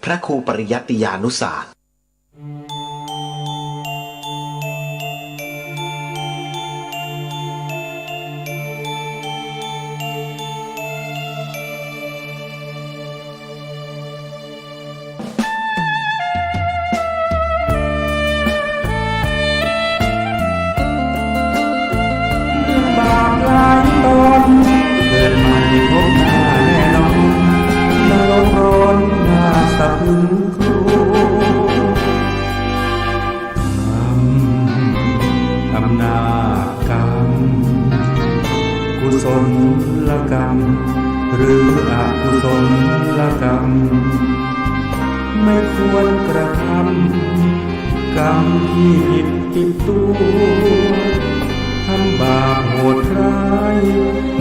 ระครูปริยัติยานุศาสตร์บาปหลายตนเกิดใหม่พบหน้าแน่นอนนรกร้อนหน้าสะพรึงครูอำนาจกรรมกุศลกรรมหรืออกุศลกรรมไม่ควรกระทำกรรมที่ผิดติดตัวทำบาปโหดร้าย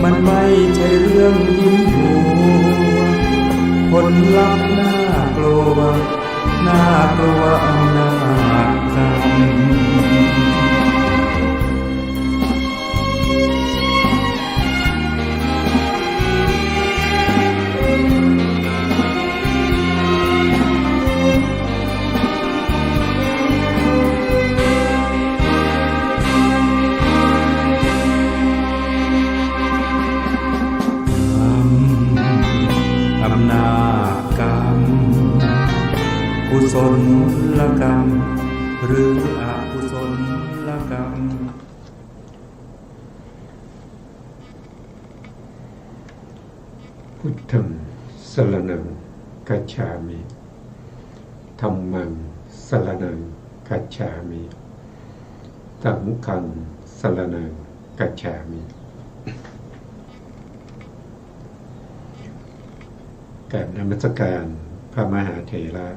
มันไม่ใช่เรื่องยิ้มหัวผลลัพธ์น่ากลัวน่ากลัวอำนาจกรรมอำนาจกรรมกุศลกรรมหรืออกุศลกรรมพุทธังสรณังคัจฉามิธัมมังสรณังคัจฉามิสังฆังสรณังคัจฉามิกราบนมัสการพระมหาเถระ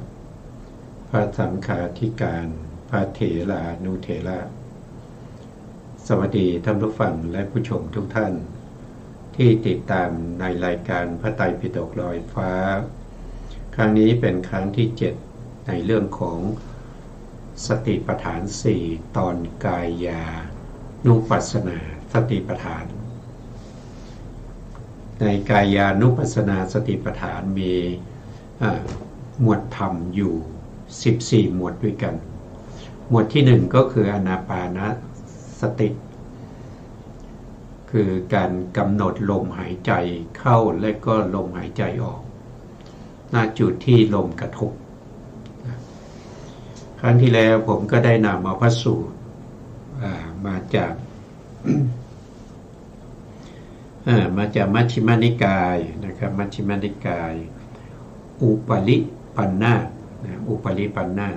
พระสังฆาธิการพระเถรานุเถระสวัสดีท่านผู้ฟังและผู้ชมทุกท่านที่ติดตามในรายการพระไตรปิฎกลอยฟ้าครั้งนี้เป็นครั้งที่7ในเรื่องของสติปัฏฐาน 4ตอนกายานุปัสสนาสติปัฏฐานในกายานุปัสสนาสติปัฏฐานมีหมวดธรรมอยู่14หมวดด้วยกันหมวดที่1ก็คืออานาปานสติคือการกำหนดลมหายใจเข้าและก็ลมหายใจออกณจุดที่ลมกระทบครั้งที่แล้วผมก็ได้นำเอาพระสูตรมาจากมัชฌิมานิกายนะครับมัชฌิมานิกายอุปริปันธาอุปริปันธา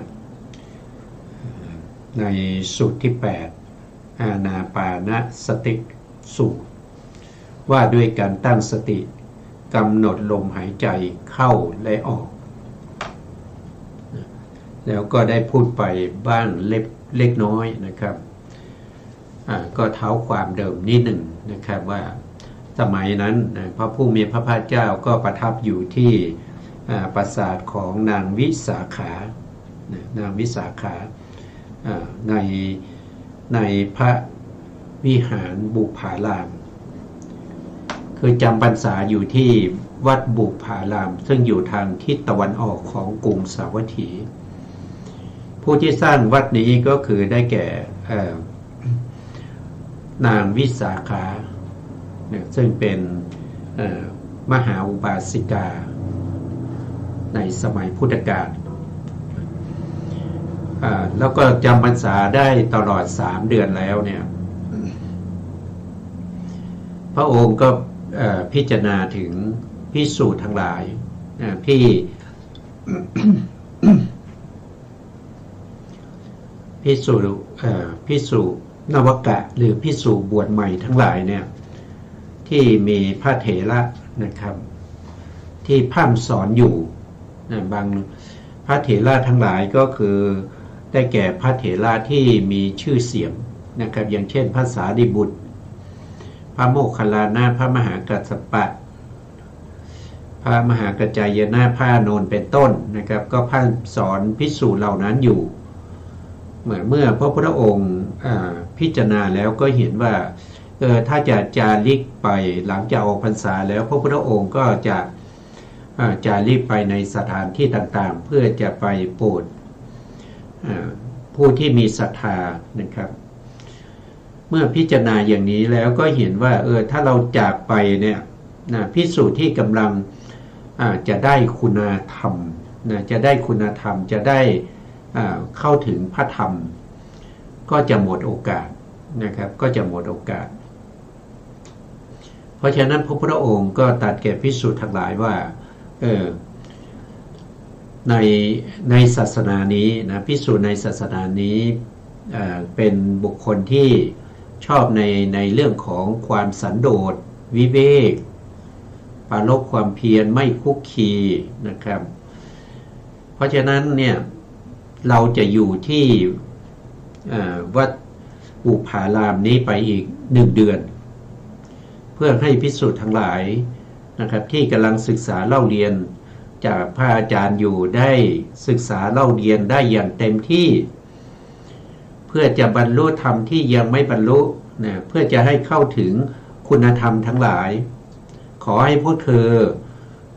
ในสูตรที่8อานาปานสติสูตรว่าด้วยการตั้งสติกำหนดลมหายใจเข้าและออกแล้วก็ได้พูดไปบ้างเล็กน้อยนะครับก็เท้าความเดิมนิดหนึ่งนะครับว่าสมัยนั้นพระผู้มีพระภาคเจ้าก็ประทับอยู่ที่ปราสาทของนางวิสาขานางวิสาขาในพระวิหารบุพารามคือจำพรรษาอยู่ที่วัดบุพารามซึ่งอยู่ทางทิศตะวันออกของกรุงสาวัตถีผู้ที่สร้างวัดนี้ก็คือได้แก่นางวิสาขาซึ่งเป็นมหาอุบาสิกาในสมัยพุทธกาลแล้วก็จำพรรษาได้ตลอด3 เดือนแล้วเนี่ยพระองค์ก็พิจารณาถึงภิกษุทั้งหลายภิกษุนวกะหรือภิกษุบวชใหม่ทั้งหลายเนี่ยที่มีพระเถระนะครับที่พร่ำสอนอยู่บางพระเถระทั้งหลายก็คือได้แก่พระเถระที่มีชื่อเสียงนะครับอย่างเช่นพระสารีบุตรพระโมคคัลลานะพระมหากัสสปะพระมหากัจจายนะพระอานนท์เป็นต้นนะครับก็พร่ำสอนภิกษุเหล่านั้นอยู่เมื่อพระพุทธองค์พิจารณาแล้วก็เห็นว่าถ้าจะจาริกไปหลังจากออกพรรษาแล้วพระพุทธองค์ก็จะ จาริกไปในสถานที่ต่างๆเพื่อจะไปโปรดผู้ที่มีศรัทธานะครับเมื่อพิจารณาอย่างนี้แล้วก็เห็นว่าถ้าเราจากไปเนี่ยภิกษุที่กำลังจะได้คุณธรรมจะได้คุณธรรมจะได้เข้าถึงพระธรรมก็จะหมดโอกาสนะครับก็จะหมดโอกาสเพราะฉะนั้นพระพุทธองค์ก็ตรัสแก่ภิกษุทั้งหลายว่าในศาสนานี้นะภิกษุในศาสนานี้เป็นบุคคลที่ชอบในเรื่องของความสันโดษวิเวกปราลบความเพียรไม่คุกคีนะครับเพราะฉะนั้นเนี่ยเราจะอยู่ที่วัดอุปารามนี้ไปอีก1 เดือนเพื่อให้ภิกษุทั้งหลายนะครับที่กำลังศึกษาเล่าเรียนจากพระอาจารย์อยู่ได้ศึกษาเล่าเรียนได้อย่างเต็มที่เพื่อจะบรรลุธรรมที่ยังไม่บรรลุนะเพื่อจะให้เข้าถึงคุณธรรมทั้งหลายขอให้พวกเธอ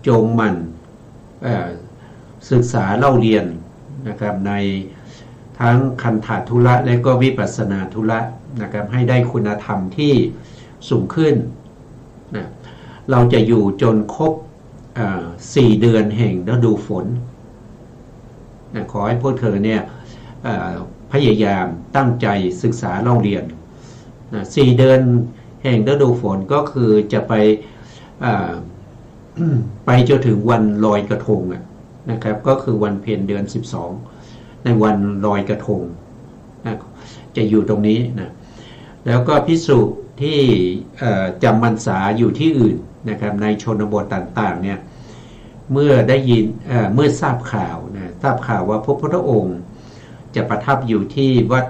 จงหมั่นศึกษาเล่าเรียนนะครับในทั้งคันธทุระและก็วิปัสสนาธุระนะครับให้ได้คุณธรรมที่สูงขึ้นนะเราจะอยู่จนครบ4 เดือนแห่งฤดูฝนนะขอให้พวกเธอเนี่ยพยายามตั้งใจศึกษาเล่าเรียนนะ4 เดือนแห่งฤดูฝนก็คือจะไปจนถึงวันลอยกระทงนะครับก็คือวันเพ็ญเดือน12ในวันลอยกระทงนะจะอยู่ตรงนี้นะแล้วก็ภิกษุที่จำพรรษาอยู่ที่อื่นนะครับในชนบทต่างๆเนี่ยเมื่อได้ยินเมื่อทราบข่าวนะทราบข่าวว่าพระพุทธองค์จะประทับอยู่ที่วัด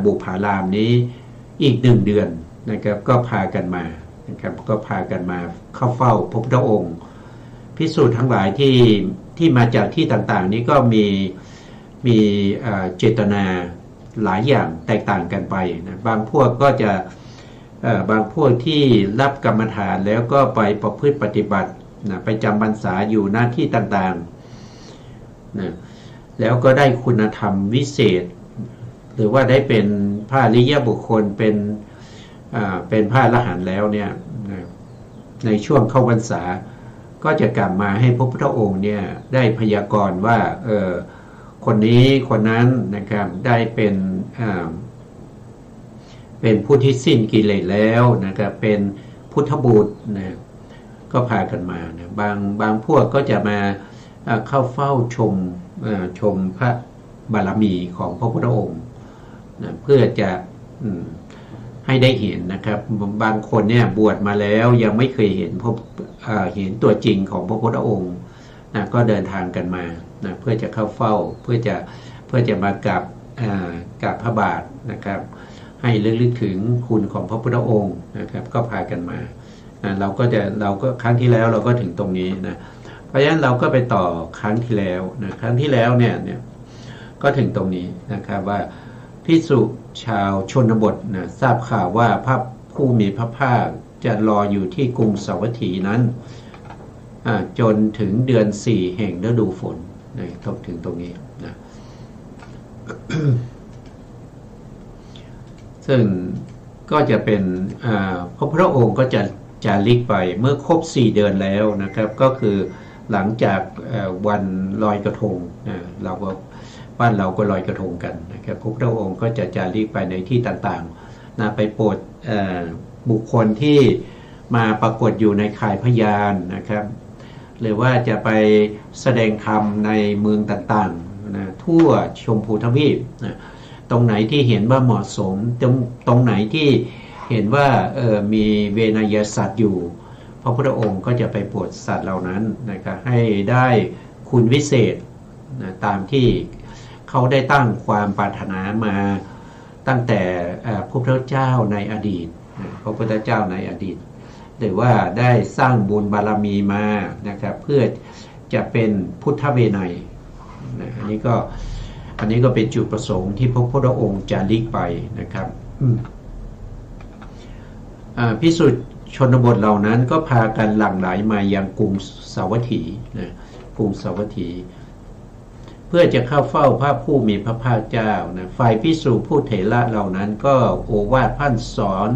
บุพารามนี้อีก1 เดือนนะครับก็พากันมานะครับก็พากันมาเข้าเฝ้าพระพุทธองค์ภิกษุทั้งหลายที่มาจากที่ต่างๆนี้ก็มีเจตนาหลายอย่างแตกต่างกันไปนะบางพวกก็จะบางพวกที่รับกรรมฐานแล้วก็ไปประพฤติปฏิบัตินะไปจำพรรษาอยู่หน้าที่ต่างๆนะแล้วก็ได้คุณธรรมวิเศษหรือว่าได้เป็นพระอริยบุคคลเป็นพระอรหันต์แล้วเนี่ยนะในช่วงเข้าพรรษาก็จะกลับมาให้พระพุทธองค์เนี่ยได้พยากรณ์ว่าคนนี้คนนั้นนะครับได้เป็นผู้ที่สิ้นกิเลสแล้วนะครับเป็นพุทธบุตรนะก็พากันมานะบางพวกก็จะมาเข้าเฝ้าชมพระบารมีของพระพุทธองค์นะเพื่อจะให้ได้เห็นนะครับบางคนเนี่ยบวชมาแล้วยังไม่เคยเห็นเห็นตัวจริงของพระพุทธองค์นะก็เดินทางกันมานะเพื่อจะเข้าเฝ้าเพื่อจะมากราบพระบาทนะครับให้ลึกถึงคุณของพระพุทธองค์นะครับก็พากันมานะเราก็ครั้งที่แล้วเราก็ถึงตรงนี้นะเพราะฉะนั้นเราก็ไปต่อครั้งที่แล้วนะครั้งที่แล้วเนี่ยก็ถึงตรงนี้นะครับว่าภิกษุชาวชนบทนะทราบข่าวว่าพระผู้มีพระภาคจะรออยู่ที่กรุงสาวัตถีนั้นจนถึงเดือน4แห่งฤดูฝนนะถึงตรงนี้นะ ซึ่งก็จะเป็นพระพุทธองค์ก็จะจาริกไปเมื่อครบ4 เดือนแล้วนะครับก็คือหลังจากวันลอยกระทงนะเราก็บ้านเราก็ลอยกระทงกันนะครับพระพุทธองค์ก็จะจาริกไปในที่ต่างๆนะไปโปรดบุคคลที่มาปรากฏอยู่ในข่ายพยานนะครับหรือว่าจะไปแสดงธรรมในเมืองต่างๆนะทั่วชมพูทวีปนะตรงไหนที่เห็นว่าเหมาะสมตรงไหนที่เห็นว่ามีเวนยสัตว์อยู่พระพุทธองค์ก็จะไปโปรดสัตว์เหล่านั้นนะครับให้ได้คุณวิเศษนะตามที่เขาได้ตั้งความปรารถนามาตั้งแต่พระพุทธเจ้าในอดีตพระพุทธเจ้าในอดีตหรือว่าได้สร้างบุญบารมีมานะครับเพื่อจะเป็นพุทธเวไนยนะอันนี้ก็เป็นจุดประสงค์ที่พระพุทธองค์จาริกไปนะครับภิกษุ ชนบทเหล่านั้นก็พากันหลั่งไหลมายังกรุงสาวัตถีนะกรุงสาวัตถี เพื่อจะเข้าเฝ้าพระผู้มีพระภาคเจ้านะฝ่ายภิกษุผู้เถระเหล่านั้นก็โอวาทพร่ำสอน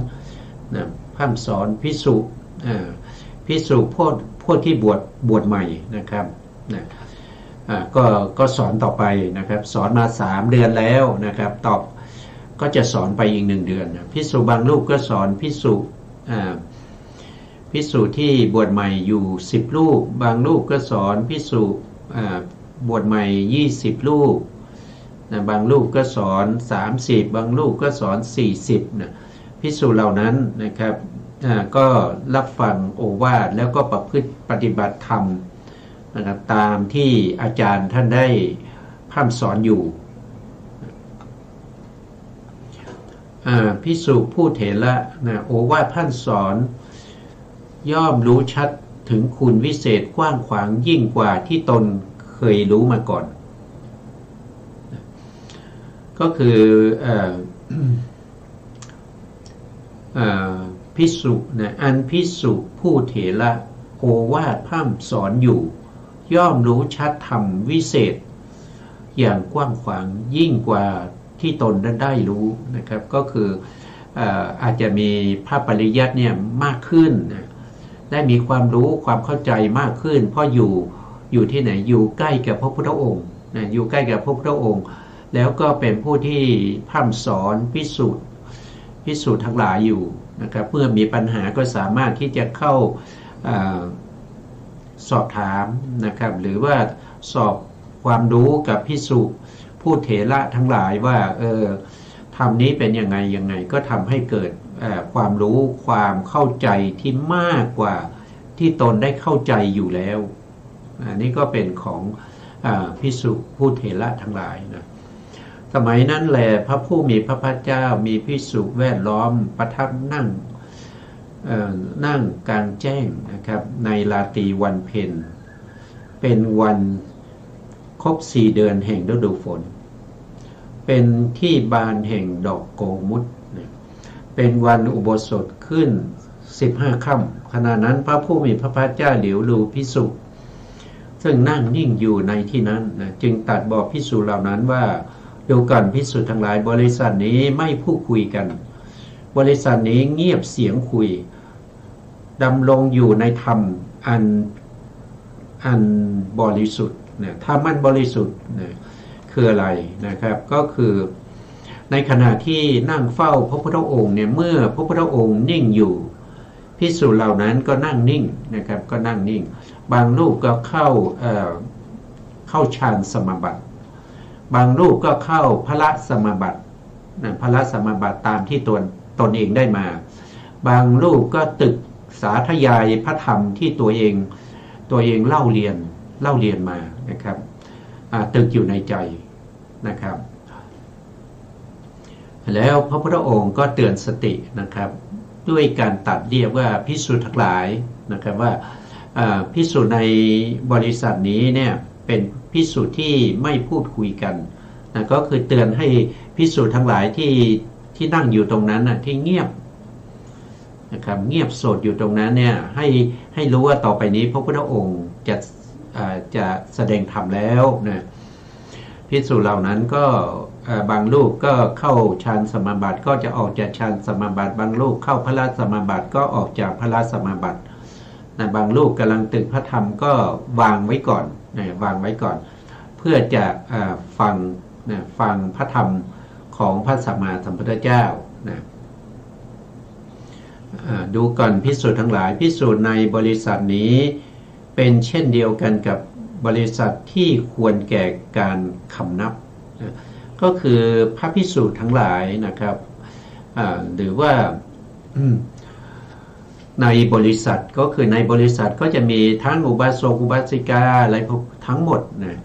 นะพร่ำสอนภิกษุพวกที่บวชใหม่นะครับนะก็สอนต่อไปนะครับสอนมา3 เดือนแล้วนะครับก็จะสอนไปอีก1 เดือนนะภิกษุบางรูปก็สอนภิกษุที่บวชใหม่อยู่10 รูปบางรูปก็สอนภิกษุบวชใหม่20 รูปนะบางรูปก็สอน30บางรูปก็สอน40นะภิกษุเหล่านั้นนะครับก็รับฟังโอวาทแล้วก็ประพฤติปฏิบัติธรรมนะครับตามที่อาจารย์ท่านได้พร่ำสอนอยู่ภิกษุผู้เถระนะโอวาทพร่ำสอนย่อมรู้ชัดถึงคุณวิเศษกว้างขวางยิ่งกว่าที่ตนเคยรู้มาก่อนก็คือภิกษุนะอันภิกษุผู้เถระโอวาทพร่ำสอนอยู่ย่อมรู้ชัดธรรมวิเศษอย่างกว้างขวางยิ่งกว่าที่ตนนั้นได้รู้นะครับก็คืออาจจะมีพระปริยัติเนี่ยมากขึ้นนะได้มีความรู้ความเข้าใจมากขึ้นเพราะอยู่ที่ไหนอยู่ใกล้กับพระพุทธองค์นะอยู่ใกล้กับพระพุทธองค์แล้วก็เป็นผู้ที่พร่ำสอนภิกษุทั้งหลายอยู่นะครับเมื่อมีปัญหาก็สามารถที่จะเข้าสอบถามนะครับหรือว่าสอบความรู้กับภิกษุผู้เถระทั้งหลายว่าธรรมนี้เป็นยังไงก็ทำให้เกิดความรู้ความเข้าใจที่มากกว่าที่ตนได้เข้าใจอยู่แล้วอันนี้ก็เป็นของภิกษุผู้เถระทั้งหลายนะสมัยนั้นแหละพระผู้มีพระภาคเจ้ามีภิกษุแวดล้อมประทับนั่งกลางแจ้งนะครับในราตรีวันเพ็ญเป็นวันครบ4 เดือนแห่งฤดูฝนเป็นที่บานแห่งดอกโกมุตเป็นวันอุโบสถขึ้น15 ค่ำขณะนั้นพระผู้มีพระภาคเจ้าเหลียวดูภิกษุซึ่งนั่งนิ่งอยู่ในที่นั้นนะจึงตรัสบอกภิกษุเหล่านั้นว่าดูก่อนภิกษุทั้งหลายบริษัทนี้ไม่พูดคุยกันบริษัทนี้เงียบเสียงคุยดำรงอยู่ในธรรมอันบริสุทธิ์นะธรรมอันบริสุทธิ์นะคืออะไรนะครับก็คือในขณะที่นั่งเฝ้าพระพุทธองค์เนี่ยเมื่อพระพุทธองค์นิ่งอยู่ภิกษุเหล่านั้นก็นั่งนิ่งนะครับก็นั่งนิ่งบางรูปก็เข้าฌานสมาบัติบางรูปก็เข้าพละสมาบัติพละสมาบัติตามที่ตนเองได้มาบางรูปก็ตึกสาธยายพระธรรมที่ตัวเองเล่าเรียนมานะครับตึกอยู่ในใจนะครับแล้วพระพุทธองค์ก็เตือนสตินะครับด้วยการตัดเรียกว่าภิกษุทั้งหลายนะครับว่าภิกษุในบริษัทนี้เนี่ยเป็นภิกษุที่ไม่พูดคุยกันนะก็คือเตือนให้ภิกษุทั้งหลายที่นั่งอยู่ตรงนั้นนะที่เงียบนะครับเงียบโสดอยู่ตรงนั้นเนี่ยให้รู้ว่าต่อไปนี้พระพุทธองค์จะแสดงธรรมแล้วนะภิกษุเหล่านั้นก็บางรูปก็เข้าฌานสมาบัติก็จะออกจากฌานสมาบัติบางรูปเข้าพละสมาบัติก็ออกจากพละสมาบัตินะบางรูปกำลังตึกพระธรรมก็วางไว้ก่อนวางไว้ก่อนเพื่อจะฟังพระธรรมของพระสัมมาสัมพุทธเจ้านะดูก่อนภิกษุทั้งหลายภิกษุในบริษัทนี้เป็นเช่นเดียวกันกับบริษัทที่ควรแก่การคำนับนะก็คือพระภิกษุทั้งหลายนะครับหรือว่าในบริษัทก็คือในบริษัทก็จะมีทั้งอุบาสกอุบาสิกาอะไรทั้งหมดนะ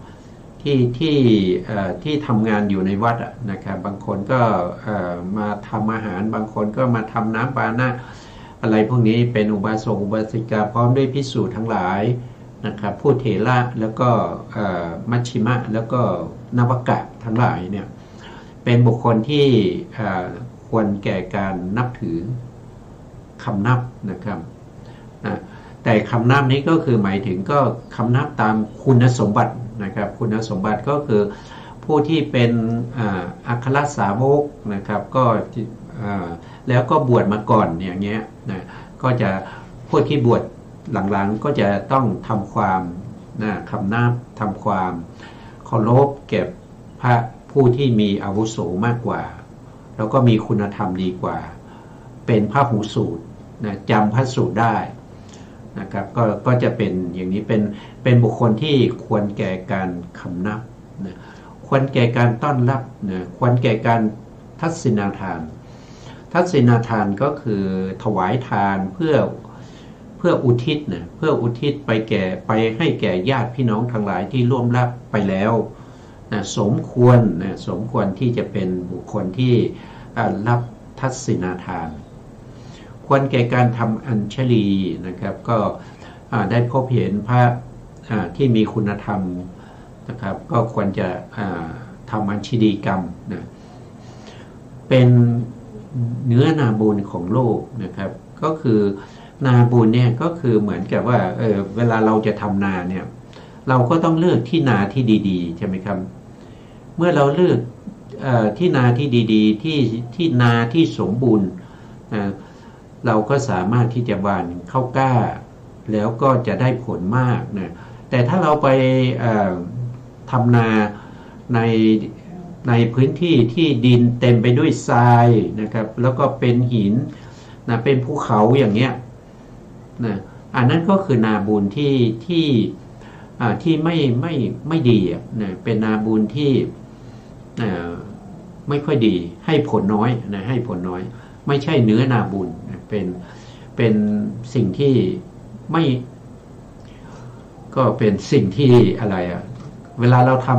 ที่ทำงานอยู่ในวัดนะครับบางคนก็มาทำอาหารบางคนก็มาทำน้ำปานะอะไรพวกนี้เป็นอุบาสกอุบาสิกาพร้อมด้วยภิกษุทั้งหลายนะครับผู้เถระแล้วก็มัชชิมะแล้วก็นวกะทั้งหลายเนี่ยเป็นบุคคลที่ควรแก่การนับถือ คำนับนะครับแต่คำนับนี้ก็คือหมายถึงก็คำนับตามคุณสมบัตินะครับคุณสมบัติก็คือผู้ที่เป็นอัครสาวกนะครับก็แล้วก็บวชมาก่อนอย่างเงี้ยนะก็จะผู้ที่บวชหลังๆก็จะต้องทำความคำนับทำความเคารพแก่พระผู้ที่มีอาวุโสมากกว่าแล้วก็มีคุณธรรมดีกว่าเป็นพหูสูตรนะจำพระสูตรได้นะครับก็จะเป็นอย่างนี้เป็นบุคคลที่ควรแก่การคำนับนะควรแก่การต้อนรับนะควรแก่การทักษิณาทานทักษิณาทานก็คือถวายทานเพื่ออุทิศนะเพื่ออุทิศไปให้แก่ญาติพี่น้องทั้งหลายที่ร่วมรับไปแล้วนะสมควรที่จะเป็นบุคคลที่รับทักษิณาทานควรแก่การทำอัญชลีนะครับก็ได้พบเห็นพระที่มีคุณธรรมนะครับก็ควรจะทำอัญชลีกรรมนะเป็นเนื้อนาบุญของโลกนะครับก็คือนาบุญเนี่ยก็คือเหมือนกับว่าเวลาเราจะทำนาเนี่ยเราก็ต้องเลือกที่นาที่ดีๆใช่ไหมครับเมื่อเราเลือกที่นาที่ดีๆที่นาที่สมบูรณ์เราก็สามารถที่จะหว่านข้าวกล้าแล้วก็จะได้ผลมากนะแต่ถ้าเราไปทำนาในพื้นที่ที่ดินเต็มไปด้วยทรายนะครับแล้วก็เป็นหินนะเป็นภูเขาอย่างเงี้ยนะอันนั้นก็คือนาบุญที่ไม่ดีนะเป็นนาบุญที่ไม่ค่อยดีให้ผลน้อยนะให้ผลน้อยไม่ใช่เนื้อนาบุญนะเป็นสิ่งที่ไม่ก็เป็นสิ่งที่อะไรเวลาเราท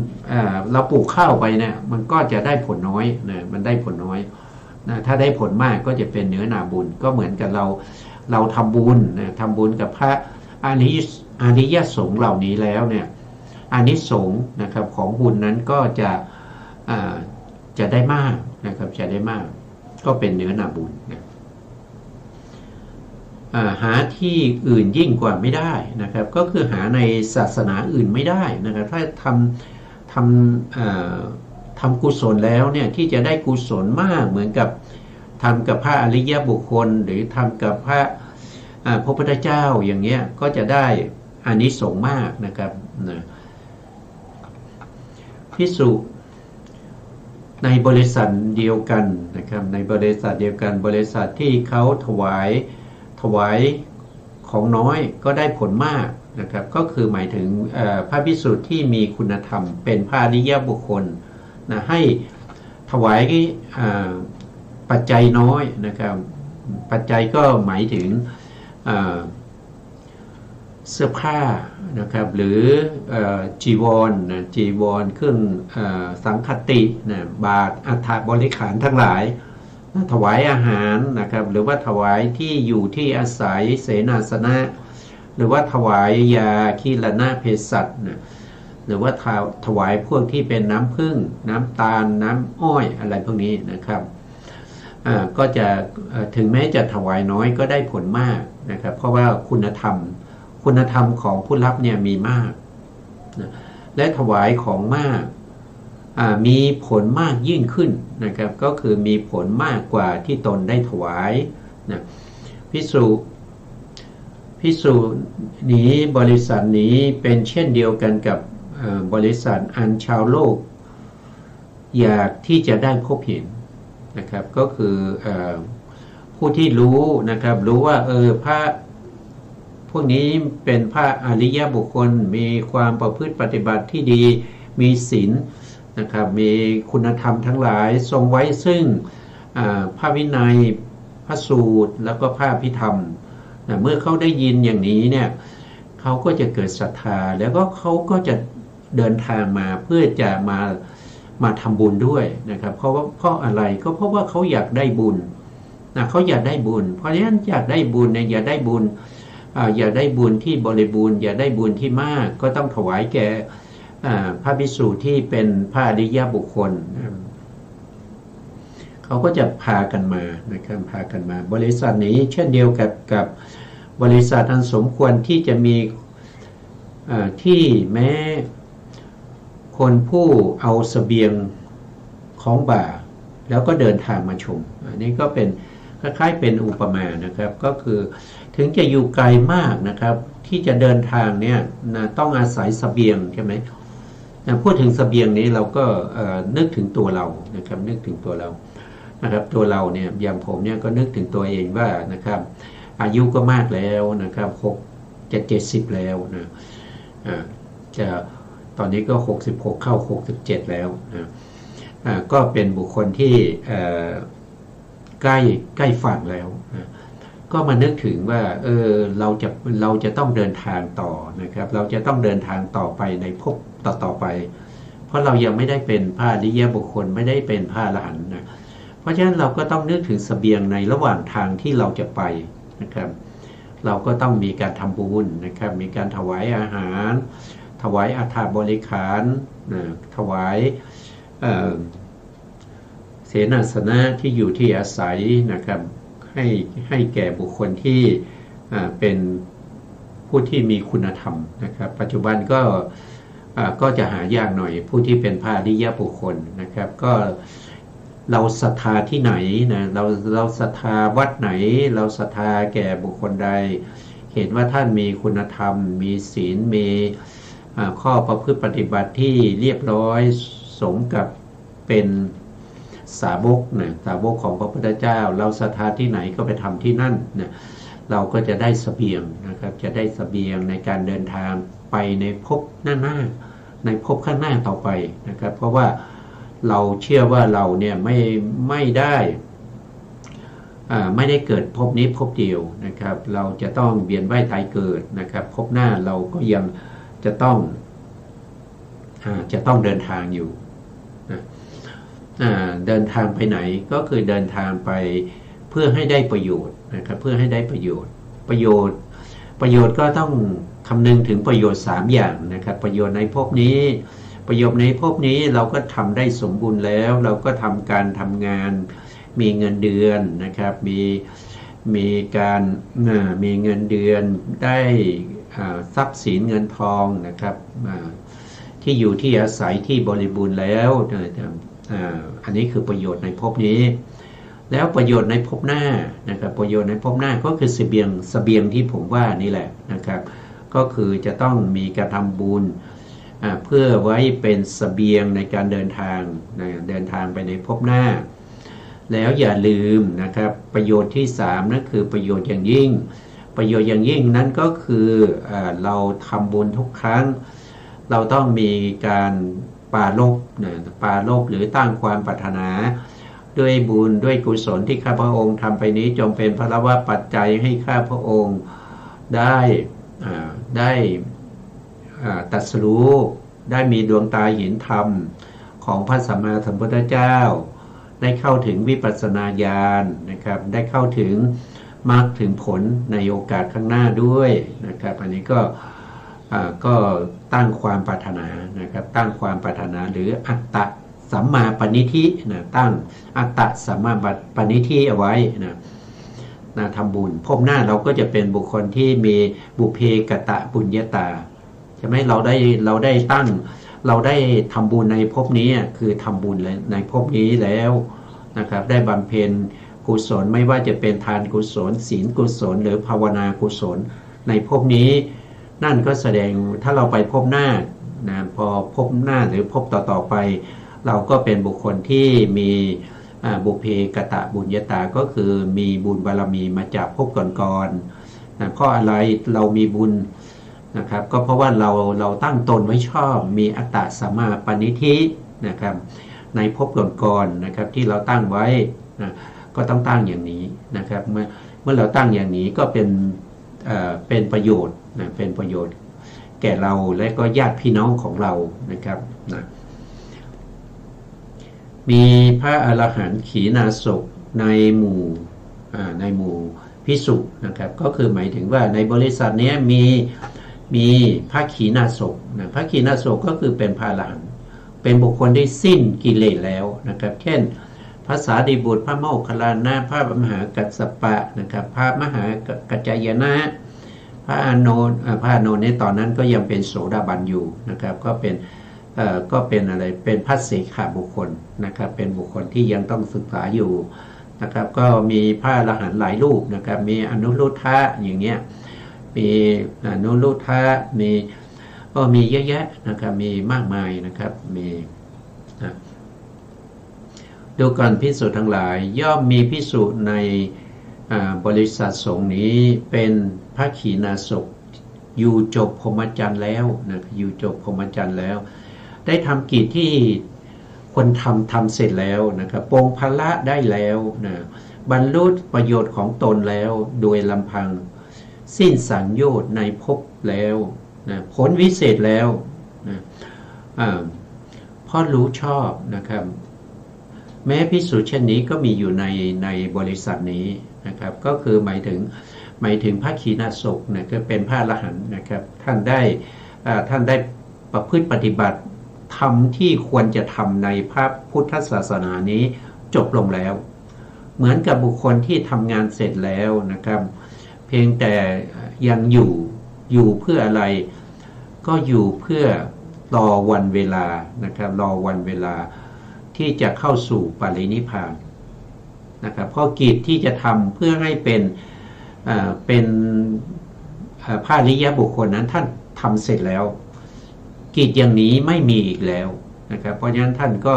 ำเราปลูกข้าวไปเนี่ยมันก็จะได้ผลน้อยนะมันได้ผลน้อยนะถ้าได้ผลมากก็จะเป็นเนื้อนาบุญก็เหมือนกับเราทำบุญนะทำบุญกับพระอาริยสงฆ์เหล่านี้แล้วเนี่ยอานิสงส์นะครับของบุญนั้นก็จะได้มากนะครับจะได้มากก็เป็นเนื้อนาบุญนะหาที่อื่นยิ่งกว่าไม่ได้นะครับก็คือหาในศาสนาอื่นไม่ได้นะครับถ้าทำกุศลแล้วเนี่ยที่จะได้กุศลมากเหมือนกับทำกับพระอริยบุคคลหรือทำกับพระพุทธเจ้าอย่างเงี้ยก็จะได้อานิสงส์มากนะครับภิกษุในบริษัทเดียวกันนะครับในบริษัทเดียวกันบริษัทที่เขาถวายของน้อยก็ได้ผลมากนะครับก็คือหมายถึงพระภิกษุที่มีคุณธรรมเป็นพระอริยบุคคลนะให้ถวายปัจจัยน้อยนะครับปัจจัยก็หมายถึงเสื้อผ้านะครับหรือจีวรเครื่องสังฆตินะบาตรอัฐบริขารทั้งหลายถวายอาหารนะครับหรือว่าถวายที่อยู่ที่อาศัยเสนาสนะหรือว่าถวายยาคีลนะเภสัชนะหรือว่าถวายพวกที่เป็นน้ำผึ้งน้ำตาลน้ำอ้อยอะไรพวกนี้นะครับก็จะถึงแม้จะถวายน้อยก็ได้ผลมากนะครับเพราะว่าคุณธรรมของผู้รับเนี่ยมีมากนะและถวายของมากมีผลมากยิ่งขึ้นนะครับก็คือมีผลมากกว่าที่ตนได้ถวายนะภิกษุนี้บริษัทนี้เป็นเช่นเดียวกันกับบริษัทอันชาวโลกอยากที่จะได้พบเห็นนะครับก็คือผู้ที่รู้นะครับรู้ว่าพระพวกนี้เป็นพระอริยบุคคลมีความประพฤติปฏิบัติที่ดีมีศีลนะครับมีคุณธรรมทั้งหลายทรงไว้ซึ่งพระวินัยพระสูตรแล้วก็พระอภิธรรมนะเมื่อเขาได้ยินอย่างนี้เนี่ยเขาก็จะเกิดศรัทธาแล้วก็เขาก็จะเดินทางมาเพื่อจะมาทำบุญด้วยนะครับเพราะอะไรก็เพราะว่าเขาอยากได้บุญนะเขาอยากได้บุญเพราะฉะนั้นอยากได้บุญเนี่ยอยากได้บุญที่บริบูรณ์อยากได้บุญที่มากก็ต้องถวายแก่พระภิกษุที่เป็นพระอริยบุคคล เขาก็จะพากันมานะครับพากันมาบริษัทนี้เช่นเดียวกับบริษัทอันสมควรที่จะมีที่แม้คนผู้เอาเสบียงของบ่าแล้วก็เดินทางมาชมอันนี้ก็เป็นคล้ายๆเป็นอุปมานะครับก็คือถึงจะอยู่ไกลมากนะครับที่จะเดินทางเนี่ยต้องอาศัยเสบียงใช่ไหมพูดถึงเสบียงนี้เราก็นึกถึงตัวเรานะครับนึกถึงตัวเรานะครับตัวเราเนี่ยอย่างผมเนี่ยก็นึกถึงตัวเองว่านะครับอายุก็มากแล้วนะครับ70แล้วนะจะตอนนี้ก็66เข้า67แล้วนะก็เป็นบุคคลที่ใกล้ฝั่งแล้วนะก็มานึกถึงว่าเราจะต้องเดินทางต่อนะครับเราจะต้องเดินทางต่อไปในภพต่อไปเพราะเรายังไม่ได้เป็นพระอริยบุคคลไม่ได้เป็นพระอรหันต์นะเพราะฉะนั้นเราก็ต้องนึกถึงเสบียงในระหว่างทางที่เราจะไปนะครับเราก็ต้องมีการทำบุญนะครับมีการถวายอาหารถวายอาถรรพ์บริขารถวายเสนาสนะที่อยู่ที่อาศัยนะครับให้แก่บุคคลที่เป็นผู้ที่มีคุณธรรมนะครับปัจจุบันก็จะหายากหน่อยผู้ที่เป็นพระอริยบุคคลนะครับก็เราศรัทธาที่ไหนนะเราศรัทธาวัดไหนเราศรัทธาแก่บุคคลใดเห็นว่าท่านมีคุณธรรมมีศีลมีข้อประพฤติปฏิบัติที่เรียบร้อยสมกับเป็นสาวกนะสาวกของพระพุทธเจ้าเราศรัทธาที่ไหนก็ไปทำที่นั่นนะเราก็จะได้เสบียงนะครับจะได้เสบียงในการเดินทางไปในภพหน้าในภพข้างหน้าต่อไปนะครับเพราะว่าเราเชื่อว่าเราเนี่ยไม่ได้เกิดภพนี้ภพเดียวนะครับเราจะต้องเวียนว่ายตายเกิดนะครับภพหน้าเราก็ยังจะต้องเดินทางอยู่นะเดินทางไปไหนก็คือเดินทางไปเพื่อให้ได้ประโยชน์นะครับเพื่อให้ได้ประโยชน์ก็ต้องคำนึงถึงประโยชน์3อย่างนะครับประโยชน์ในภพนี้ประโยชน์ในภพนี้เราก็ทำได้สมบูรณ์แล้วเราก็ทำการทำงานมีเงินเดือนนะครับมีการมีเงินเดือนได้ทรัพย์สินเงินทองนะครับที่อยู่ที่อาศัยที่บริบูรณ์แล้วอันนี้คือประโยชน์ในภพนี้แล้วประโยชน์ในภพหน้านะครับประโยชน์ในภพหน้าก็คือเสบียงที่ผมว่านี่แหละนะครับก็คือจะต้องมีการทำบุญเพื่อไว้เป็นเสบียงในการเดินทางไปในภพหน้าแล้วอย่าลืมนะครับประโยชน์ที่3นั่นคือประโยชน์อย่างยิ่งนั้นก็คือเราทำบุญทุกครั้งเราต้องมีการปราลบหรือตั้งความปรารถนาด้วยบุญด้วยกุศลที่ข้าพระองค์ทำไปนี้จงเป็นพลวะปัจจัยให้ข้าพระองค์ได้ตรัสรู้ได้มีดวงตาเห็นธรรมของพระสัมมาสัมพุทธเจ้าได้เข้าถึงวิปัสสนาญาณนะครับได้เข้าถึงมรรคถึงผลในโอกาสข้างหน้าด้วยนะครับอันนี้ก็ตั้งความปรารถนานะครับตั้งความปรารถนาหรืออัตตะสัมมาปณิธินะตั้งอัตตะสัมมาปณิธิเอาไว้นะทำบุญภพหน้าเราก็จะเป็นบุคคลที่มีบุพเพกตะปุญญาตาใช่ไหมเราได้ทำบุญในภพนี้คือทำบุญในภพนี้แล้วนะครับได้บำเพ็ญกุศลไม่ว่าจะเป็นทานกุศลศีลกุศลหรือภาวนากุศลในภพนี้นั่นก็แสดงถ้าเราไปภพหน้านะพอภพหน้าหรือภพต่อไปเราก็เป็นบุคคลที่มีบุพเพกตะบุญญาตาก็คือมีบุญบารมีมาจากภพก่อนๆนะเพราะอะไรเรามีบุญนะครับก็เพราะว่าเราตั้งตนไว้ชอบมีอัตตะสัมมาปณิธินะครับในภพก่อนๆนะครับที่เราตั้งไว้นะก็ต้องตั้งอย่างนี้นะครับเมื่อเราตั้งอย่างนี้ก็เป็นประโยชน์นะเป็นประโยชน์แก่เราและก็ญาติพี่น้องของเรานะครับนะมีพระอรหันต์ขีณาสพในหมู่ภิกษุนะครับก็คือหมายถึงว่าในบริษัทนี้มีพระขีณาสพนะพระขีณาสพก็คือเป็นพระอรหันต์เป็นบุคคลที่สิ้นกิเลสแล้วนะครับเช่น พระสารีบุตรพระโมคคัลลานะพระมหากัสสปะนะครับพระมหากัจจายนะพระอานนท์พระอานนท์ในตอนนั้นก็ยังเป็นโสดาบันอยู่นะครับก็เป็นอะไรเป็นพระเสขบุคคลนะครับเป็นบุคคลที่ยังต้องศึกษาอยู่นะครับก็มีพระอรหันต์หลายรูปนะครับมีอนุรุทธะอย่างเงี้ยมีอนุรุทธะมีเยอะแยะนะครับมีมากมายนะครับมีดูก่อนภิกษุทั้งหลายย่อมมีภิกษุในบริษัทสงฆ์นี้เป็นพระขีณาสพอยู่จบพรหมจรรย์แล้วนะอยู่จบพรหมจรรย์แล้วได้ทำกิจที่ควรทำเสร็จแล้วนะครับปรงภาระได้แล้วนะบรรลุประโยชน์ของตนแล้วโดยลำพังสิ้นสังโยชน์ในภพแล้วนะผลวิเศษแล้วนะเพราะรู้ชอบนะครับแม้ภิกษุเช่นนี้ก็มีอยู่ในบริษัทนี้นะครับก็คือหมายถึงพระขีณาสพนะก็เป็นพระอรหันต์นะครับท่านได้ประพฤติปฏิบัติธรรมที่ควรจะทำในพระพุทธศาสนานี้จบลงแล้วเหมือนกับบุคคลที่ทำงานเสร็จแล้วนะครับเพียงแต่ยังอยู่เพื่ออะไรก็อยู่เพื่อรอวันเวลานะครับรอวันเวลาที่จะเข้าสู่ปรินิพพานนะครับเพราะกิจที่จะทำเพื่อให้เป็นพระอริยบุคคลนั้นท่านทำเสร็จแล้วกิจอย่างนี้ไม่มีอีกแล้วนะครับเพราะฉะนั้นท่านก็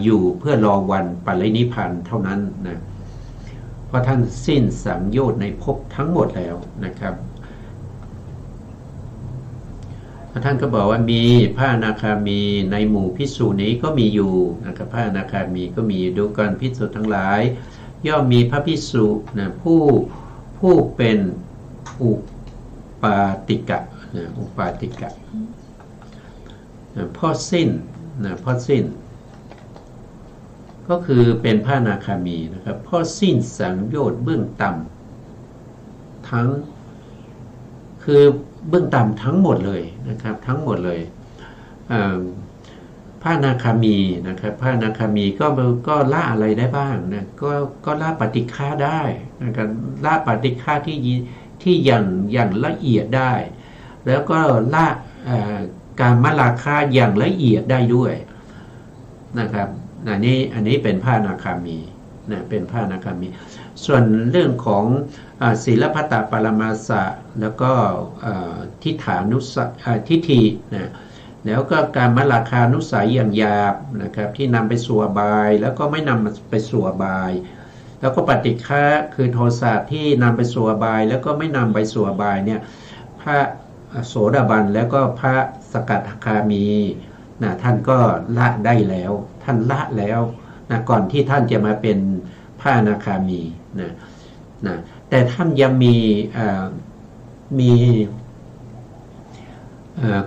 อยู่เพื่อรอวันปรินิพพานเท่านั้นนะเพราะท่านสิ้นสังโยชน์ในภพทั้งหมดแล้วนะครับท่านก็บอกว่ามีพระอนาคามีในหมู่ภิกษุนี้ก็มีอยู่นะครับพระอนาคามีก็มีดูก่อนภิกษุทั้งหลายย่อมมีพระภิกษุนะผู้เป็นอุปาติกะนะอุปาติกะพอสิ้นก็คือเป็นพระอนาคามีนะครับพอสิ้นสังโยชน์เบื้องต่ำทั้งคือเบื้องต่ำทั้งหมดเลยนะครับทั้งหมดเลยพระอนาคามีนะครับพระอนาคามีก็ละอะไรได้บ้างนะก็ละปฏิฆาได้นะครับละปฏิฆาที่อย่างละเอียดได้แล้วก็ละการมราคะอย่างละเอียดได้ด้วยนะครับอันนี้เป็นพระอนาคามีนะเป็นพระอนาคามีส่วนเรื่องของศีลพัตตปรมาสะแล้วก็ทิฏฐานุสัยทิฏฐินะแล้วก็การมราคานุสัยอย่างหยาบนะครับที่นำไปสู่อบายแล้วก็ไม่นำไปสู่อบายแล้วก็ปฏิฆะคือโทสะที่นำไปสู่อบายแล้วก็ไม่นำไปสู่อบายเนี่ยพระโสดาบันแล้วก็พระสกทาคามีนะท่านก็ละได้แล้วท่านละแล้วนะก่อนที่ท่านจะมาเป็นพระอนาคามีนะแต่ท่านยังมี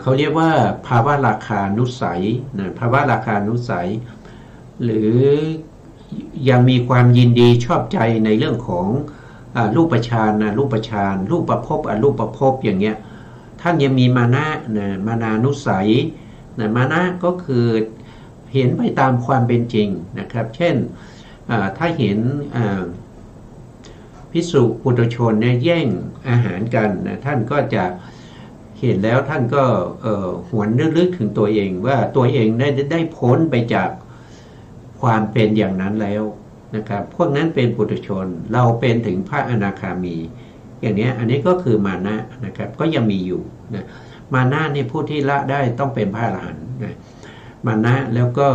เขาเรียกว่าภาวะราคานุสัยนะภาวะราคานุสัยหรือยังมีความยินดีชอบใจในเรื่องของรูปฌานรูปฌานรูปภพอรูปภพอย่างเงี้ยท่านยังมีมานะมานานุสัยมานะก็คือเห็นไปตามความเป็นจริงนะครับเช่นถ้าเห็นภิกษุปุถุชนเนี่ยแย่งอาหารกันนะท่านก็จะเห็นแล้วท่านก็หวนนึกถึงตัวเองว่าตัวเองได้พ้นไปจากความเป็นอย่างนั้นแล้วนะครับพวกนั้นเป็นปุถุชนเราเป็นถึงพระอนาคามีอย่างนี้อันนี้ก็คือมานะนะครับก็ยังมีอยู่นะมานะนี่ผู้ที่ละได้ต้องเป็นพระอรหันต์นะมานะแล้วก็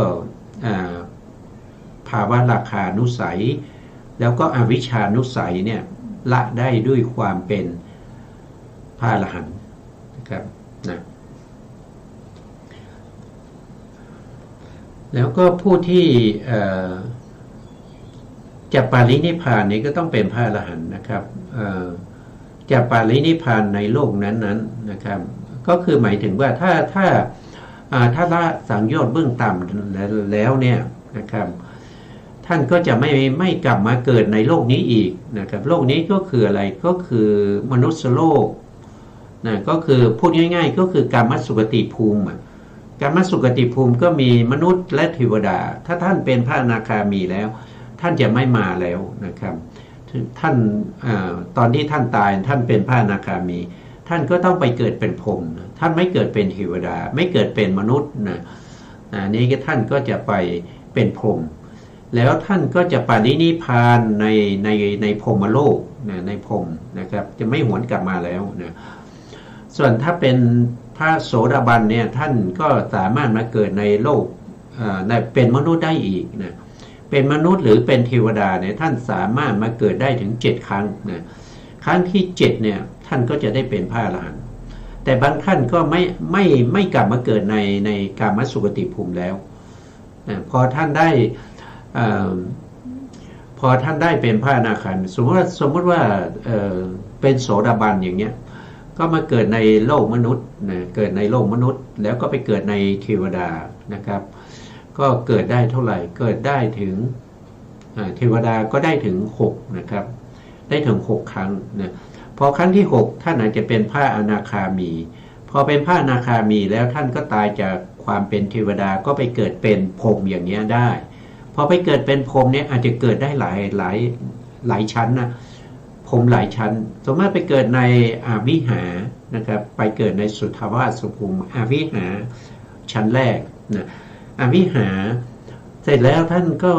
ภาวะราคานุสัยแล้วก็อวิชชานุสัยเนี่ยละได้ด้วยความเป็นพระอรหันต์นะครับนะแล้วก็ผู้ที่จะปรินิพพานนี้ก็ต้องเป็นพระอรหันต์นะครับจะปรินิพพานในโลกนั้นๆนะครับก็คือหมายถึงว่าถ้าละสังโยชน์เบื้องต่ำแล้วเนี่ยนะครับท่านก็จะไม่กลับมาเกิดในโลกนี้อีกนะครับโลกนี้ก็คืออะไรก็คือมนุษย์โลกนะก็คือพูดง่ายๆก็คือกามสุขติภูมิ กามสุขติภูมิก็มีมนุษย์และเทวดาถ้าท่านเป็นพระอนาคามีแล้วท่านจะไม่มาแล้วนะครับท่านตอนที่ท่านตายท่านเป็นพระอนาคามีท่านก็ต้องไปเกิดเป็นพรหมท่านไม่เกิดเป็นเทวดาไม่เกิดเป็นมนุษย์นะนี้ท่านก็จะไปเป็นพรหมแล้วท่านก็จะปรินิพพานในพรหมโลกนะในพรหมนะครับจะไม่หวนกลับมาแล้วนะส่วนถ้าเป็นพระโสดาบันเนี่ยท่านก็สามารถมาเกิดในโลกเป็นมนุษย์ได้อีกนะเป็นมนุษย์หรือเป็นเทวดาเนี่ยท่านสามารถมาเกิดได้ถึง7 ครั้งนะครั้งที่7เนี่ยท่านก็จะได้เป็นพระอรหันต์แต่บางท่านก็ไม่กลับมาเกิดในกามสุขติภูมิแล้วนะพอท่านได้เป็นพระอนาคามีสมมติว่าเป็นโสดาบันอย่างเงี้ยก็มาเกิดในโลกมนุษย์นะเกิดในโลกมนุษย์แล้วก็ไปเกิดในเทวดานะครับก็เกิดได้เท่าไหร่เกิดได้ถึงเทวดาก็ได้ถึง6นะครับได้ถึง6 ครั้งนะพอครั้งที่6ท่านอาจจะเป็นพระอนาคามีพอเป็นพระอนาคามีแล้วท่านก็ตายจากความเป็นเทวดาก็ไปเกิดเป็นพรหมอย่างเงี้ยได้พอไปเกิดเป็นพรหมเนี่ยอาจจะเกิดได้หลายชั้นนะพรหมหลายชั้นสมมติไปเกิดในอาวิหานะครับไปเกิดในสุทธาวาสภูมิอาวิหาชั้นแรกนะอาวิหาเสร็จแล้วท่านก็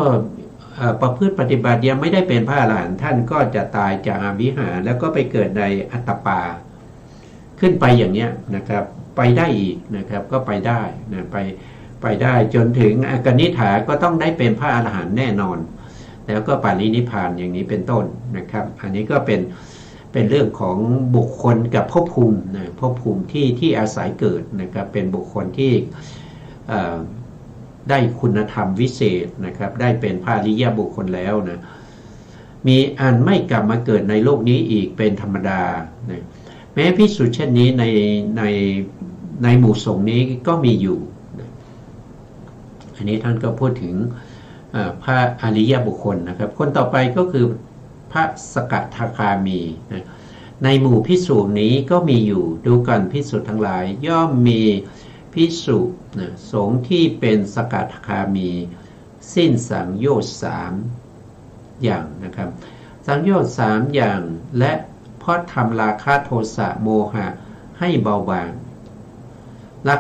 ประพฤติปฏิบัติยังไม่ได้เป็นพระอรหันต์ท่านก็จะตายจากอาวิหาแล้วก็ไปเกิดในอัตตปาขึ้นไปอย่างเนี้ยนะครับไปได้อีกนะครับก็ไปได้นะไปได้จนถึงอกนิฐาก็ต้องได้เป็นพระอรหันต์แน่นอนแล้วก็ปรินิพพานอย่างนี้เป็นต้นนะครับอันนี้ก็เป็นเรื่องของบุคคลกับภพภูมินะภพภูมิที่อาศัยเกิดนะครับเป็นบุคคลที่ได้คุณธรรมวิเศษนะครับได้เป็นพระอริยบุคคลแล้วนะมีอันไม่กลับมาเกิดในโลกนี้อีกเป็นธรรมดานะแม้ภิกษุเช่นนี้ในหมู่สงฆ์นี้ก็มีอยู่นะอันนี้ท่านก็พูดถึงพระอริยบุคคลนะครับคนต่อไปก็คือพระสกทาคามีนะในหมู่ภิกษุนี้ก็มีอยู่ดูกันภิกษุทั้งหลายย่อมมีภิกษุนะสงฆ์ที่เป็นสกทาคามีสิ้นสังโยชน์3อย่างนะครับสังโยชน์3อย่างและเพราะทำราคะโทสะโมหะให้เบาบางรา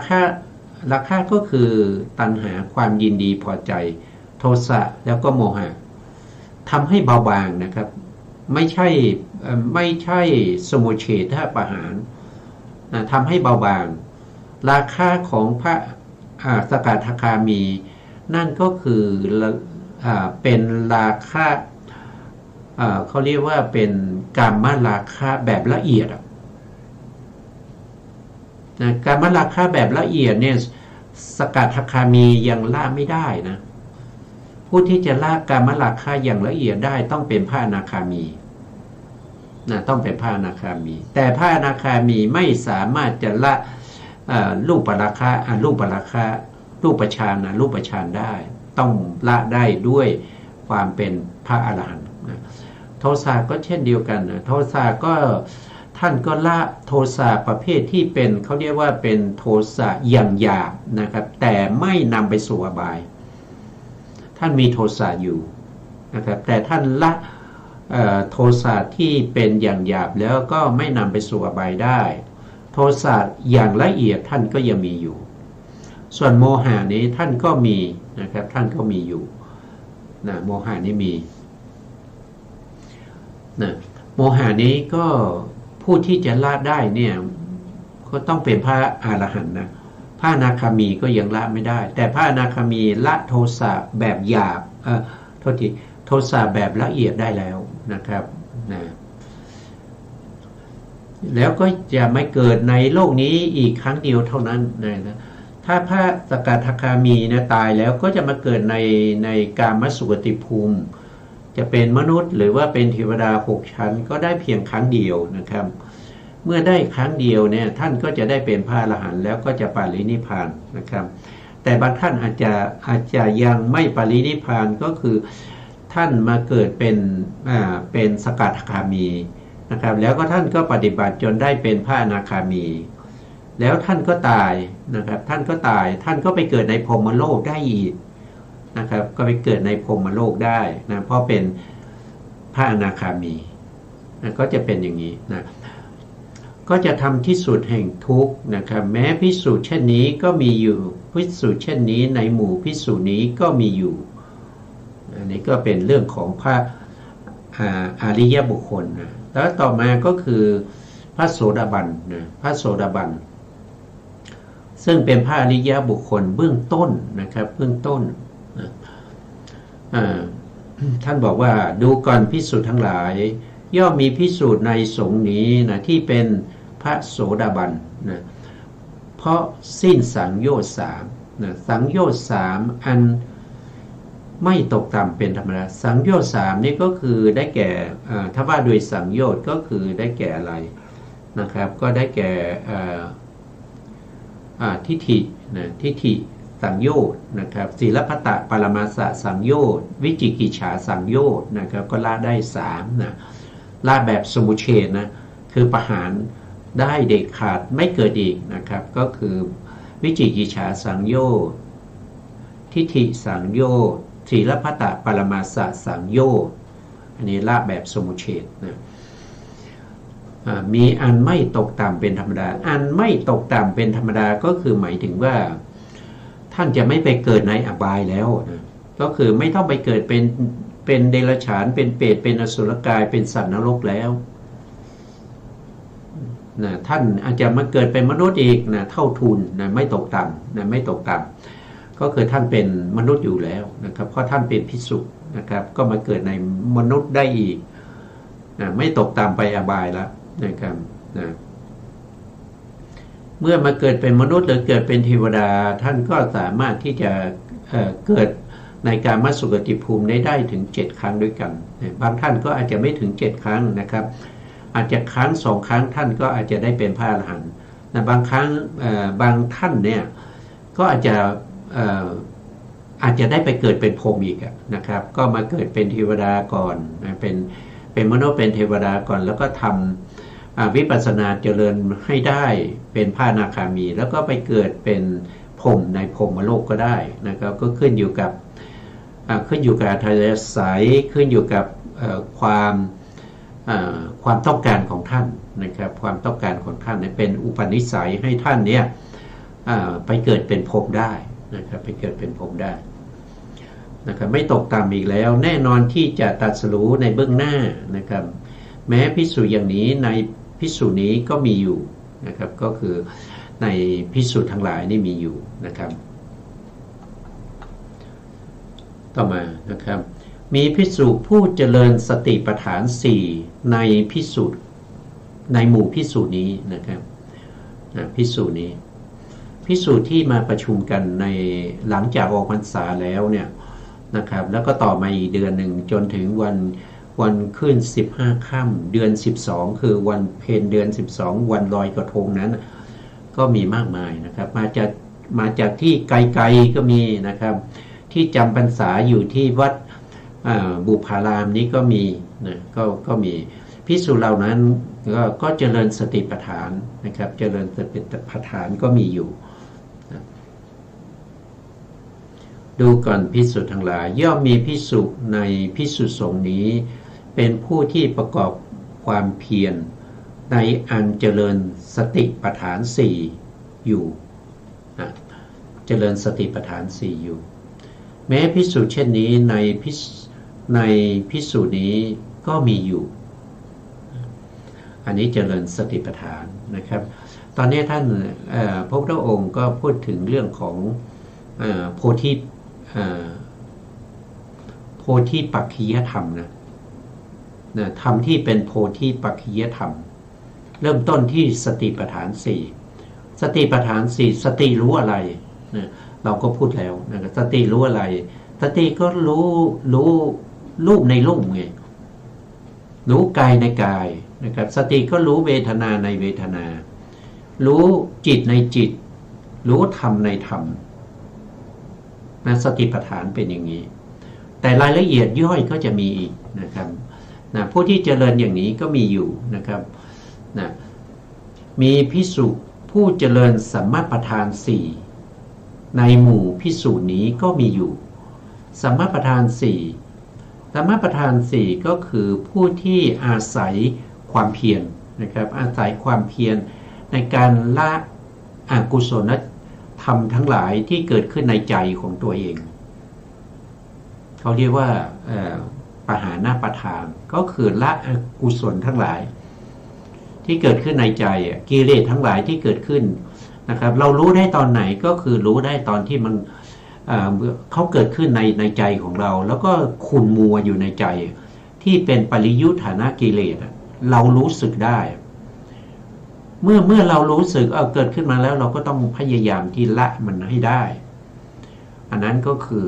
คะก็คือตัณหาความยินดีพอใจโทสะแล้วก็โมหะทำให้เบาบางนะครับไม่ใช่สมุเฉทประหารนะทำให้เบาบางราคะของพระสกทาคามีนั่นก็คือเป็นราคะเขาเรียกว่าเป็นกามราคะแบบละเอียดนะกามราคะแบบละเอียดเนี่ยสกทาคามียังละไม่ได้นะผู้ที่จะละกามราคะอย่างละเอียดได้ต้องเป็นพระอนาคามีนะต้องเป็นพระอนาคามีแต่พระอนาคามีไม่สามารถจะละรูปราคะอรูปราคะรูปฌานนะรูปฌานได้ต้องละได้ด้วยความเป็นพระอรหันต์นะโทสะก็เช่นเดียวกันนะโทสะก็ท่านก็ละโทสะประเภทที่เป็นเขาเรียกว่าเป็นโทสะอย่างหยาบนะครับแต่ไม่นำไปสู่อบายท่านมีโทสะอยู่นะครับแต่ท่านละโทสะที่เป็นอย่างหยาบแล้วก็ไม่นำไปสู่อบายได้โทสะอย่างละเอียดท่านก็ยังมีอยู่ส่วนโมหะนี้ท่านก็มีนะครับท่านก็มีอยู่นะโมหะนี้มีนะโมหะนี้ก็ผู้ที่จะละได้เนี่ยก็ต้องเป็นพระอรหันต์นะพระอนาคามีก็ยังละไม่ได้แต่พระอนาคามีละโทสะแบบหยาบโทสะแบบละเอียดได้แล้วนะครับนะแล้วก็จะไม่เกิดในโลกนี้อีกครั้งเดียวเท่านั้นนะถ้าพระสกทาคามีนะตายแล้วก็จะมาเกิดในกามสุขติภูมิจะเป็นมนุษย์หรือว่าเป็นเทวดา6 ชั้นก็ได้เพียงครั้งเดียวนะครับเมื่อได้ครั้งเดียวเนี่ยท่านก็จะได้เป็นพระอรหันต์แล้วก็จะปรินิพพานนะครับแต่บางท่านอาจจะยังไม่ปรินิพพานก็คือท่านมาเกิดเป็นสกทาคามีนะครับแล้วก็ท่านก็ปฏิบัติจนได้เป็นพระอนาคามี แล้วท่านก็ตายนะครับท่านก็ตายท่านก็ไปเกิดในพรหมโลกได้อีกนะครับก็ไปเกิดในพรหมโลกได้นะเพราะเป็นพระอนาคามีนะก็จะเป็นอย่างนี้นะก็จะทำที่สุดแห่งทุกข์นะครับแม้ภิกษุเช่นนี้ก็มีอยู่ภิกษุเช่นนี้ในหมู่ภิกษุนี้ก็มีอยู่อันนี้ก็เป็นเรื่องของพระอริยบุคคลนะแล้วต่อมาก็คือพระโสดาบันนะพระโสดาบันซึ่งเป็นพระอริยบุคคลเบื้องต้นนะครับเบื้องต้นนะท่านบอกว่าดูก่อนภิกษุทั้งหลายย่อมมีภิกษุในสงฆ์นี้นะที่เป็นพระโสดาบันนะเพราะสิ้นสังโยชน์สามนะสังโยชน์สามอันไม่ตกต่ำเป็นธรรมดาสังโยชน์สามนี่ก็คือได้แก่ถ้าว่าโดยสังโยชน์ก็คือได้แก่อะไรนะครับก็ได้แก่ทิฏฐินะทิฏฐิสังโยชน์นะครับศีลพัตตปรมาสสังโยชน์วิจิกิจฉาสังโยชน์นะครับก็ละได้3นะละแบบสมุเฉทนะคือประหารได้เด็ดขาดไม่เกิดอีกนะครับก็คือวิจิกิจฉาสังโยชน์ทิฏฐิสังโยชน์ศีลพัตตปรมาสสังโยชน์อันนี้ละแบบสมุเฉทนะมีอันไม่ตกต่ำเป็นธรรมดาอันไม่ตกต่ำเป็นธรรมดาก็คือหมายถึงว่าท่านจะไม่ไปเกิดในอบายแล้วนะก็คือไม่ต้องไปเกิดเป็นเดรัจฉานเป็นเปรตเป็นอสุรกายเป็นสัตว์นรกแล้วนะท่านอาจจะมาเกิดเป็นมนุษย์อีกนะเท่าทุนนะไม่ตกต่ำนะไม่ตกต่ำก็คือท่านเป็นมนุษย์อยู่แล้วนะครับเพราะท่านเป็นภิกษุนะครับก็มาเกิดในมนุษย์ได้อีกนะไม่ตกต่ำไปอบายแล้วนะครับนะเมื่อมาเกิดเป็นมนุษย์หรือเกิดเป็นเทวดาท่านก็สามารถที่จะเกิดในกามสุขติภูมิได้ถึง7ครั้งด้วยกันบางท่านก็อาจจะไม่ถึง7ครั้งนะครับอาจจะครั้ง2ครั้งท่านก็อาจจะได้เป็นพระอรหันต์นะบางครั้งบางท่านเนี่ยก็อาจจะได้ไปเกิดเป็นพรหมอีกนะครับก็มาเกิดเป็นเทวดาก่อนนะเป็นมนุษย์เป็นเทวดาก่อนแล้วก็ทำวิปัสสนาเจริญให้ได้เป็นพระอนาคามีแล้วก็ไปเกิดเป็นพรหมในพรหมโลกก็ได้นะครับก็ขึ้นอยู่กับอัธยาศัยขึ้นอยู่กับความต้องการของท่านนะครับความต้องการของท่านเป็นอุปนิสัยให้ท่านเนี่ยไปเกิดเป็นพรหมได้นะครับไปเกิดเป็นพรหมได้นะครับไม่ตกต่ำอีกแล้วแน่นอนที่จะตรัสรู้ในเบื้องหน้านะครับแม้ภิกษุอย่างนี้ในภิกษุนี้ก็มีอยู่นะครับก็คือในภิกษุทั้งหลายนี่มีอยู่นะครับต่อมานะครับมีภิกษุผู้เจริญสติปัฏฐาน4ในภิกษุในหมู่ภิกษุนี้นะครับภิกษุนี้ภิกษุที่มาประชุมกันในหลังจากออกพรรษาแล้วเนี่ยนะครับแล้วก็ต่อมาอีกเดือนหนึ่งจนถึงวันขึ้น15ค่ำเดือน12คือวันเพ็ญเดือน12วันลอยกระทงนั้นก็มีมากมายนะครับมาจากที่ไกลๆก็มีนะครับที่จำพรรษาอยู่ที่วัดบุพารามนี้ก็มีนะก็มีภิกษุเหล่านั้นก็เจริญสติปัฏฐานนะครับเจริญสติปัฏฐานก็มีอยู่นะดูก่อนภิกษุทั้งหลายย่อมมีภิกษุในภิกษุสงฆ์นี้เป็นผู้ที่ประกอบความเพียรในอันเจริญสติปัฏฐาน4อยู่นะเจริญสติปัฏฐาน4อยู่แม้ภิกษุเช่นนี้ในภิกษุนี้ก็มีอยู่อันนี้เจริญสติปัฏฐานนะครับตอนนี้ท่านพระพุทธองค์ก็พูดถึงเรื่องของโพธิปักขิยธรรมนะธรรมที่เป็นโพธิปักขิยธรรมเริ่มต้นที่สติปัฏฐาน4สติปัฏฐาน4สติรู้อะไรนะเราก็พูดแล้วนะสติรู้อะไรสติก็รู้รูปในรูปไงรู้กายในกายนะครับสติก็รู้เวทนาในเวทนารู้จิตในจิตรู้ธรรมในธรรมนะสติปัฏฐานเป็นอย่างนี้แต่รายละเอียดย่อยก็จะมีอีกนะครับนะผู้ที่เจริญอย่างนี้ก็มีอยู่นะครับนะมีภิกษุ ผู้เจริญสัมมาประธานสี่ในหมู่ภิกษุนี้ก็มีอยู่สัมมาประธานสี่สัมมาประธานสี่ก็คือผู้ที่อาศัยความเพียรนะครับอาศัยความเพียรในการละอกุศลธรรมทั้งหลายที่เกิดขึ้นในใจของตัวเองเขาเรียกว่าปหานาประธานก็คือละอกุศลทั้งหลายที่เกิดขึ้นในใจกิเลสทั้งหลายที่เกิดขึ้นนะครับเรารู้ได้ตอนไหนก็คือรู้ได้ตอนที่มันเขาเกิดขึ้นในใจของเราแล้วก็ขุ่นมัวอยู่ในใจที่เป็นปริยุทธานะกิเลสเรารู้สึกได้เมื่อเรารู้สึกเกิดขึ้นมาแล้วเราก็ต้องพยายามที่ละมันให้ได้อันนั้นก็คือ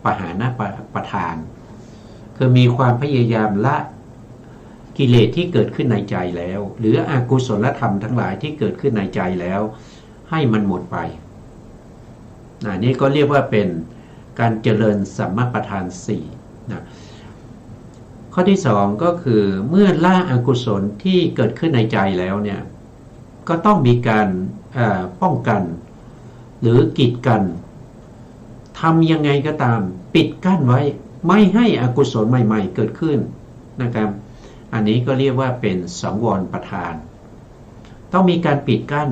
ปหานาประธานคือมีความพยายามละกิเลสที่เกิดขึ้นในใจแล้วหรืออกุศลธรรมทั้งหลายที่เกิดขึ้นในใจแล้วให้มันหมดไปนี่ก็เรียกว่าเป็นการเจริญสัมมาประธานสี่นะข้อที่สองก็คือเมื่อละอกุศลที่เกิดขึ้นในใจแล้วเนี่ยก็ต้องมีการป้องกันหรือกีดกันทำยังไงก็ตามปิดกั้นไว้ไม่ให้อกุศลใหม่ๆเกิดขึ้นนะครับอันนี้ก็เรียกว่าเป็นสังวรประธานต้องมีการปิดกั้น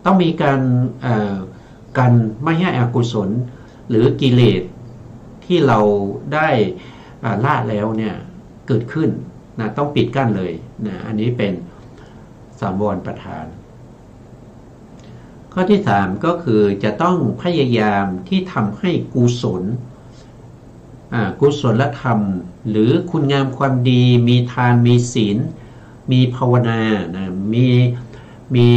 ต้องมีการกันไม่ให้อกุศลหรือกิเลสที่เราได้ละแล้วเนี่ยเกิดขึ้นนะต้องปิดกั้นเลยนะอันนี้เป็นสังวรประธานข้อที่สามก็คือจะต้องพยายามที่ทำให้กุศลธรรมหรือคุณงามความดีมีทานมีศีลมีภาวนานะมี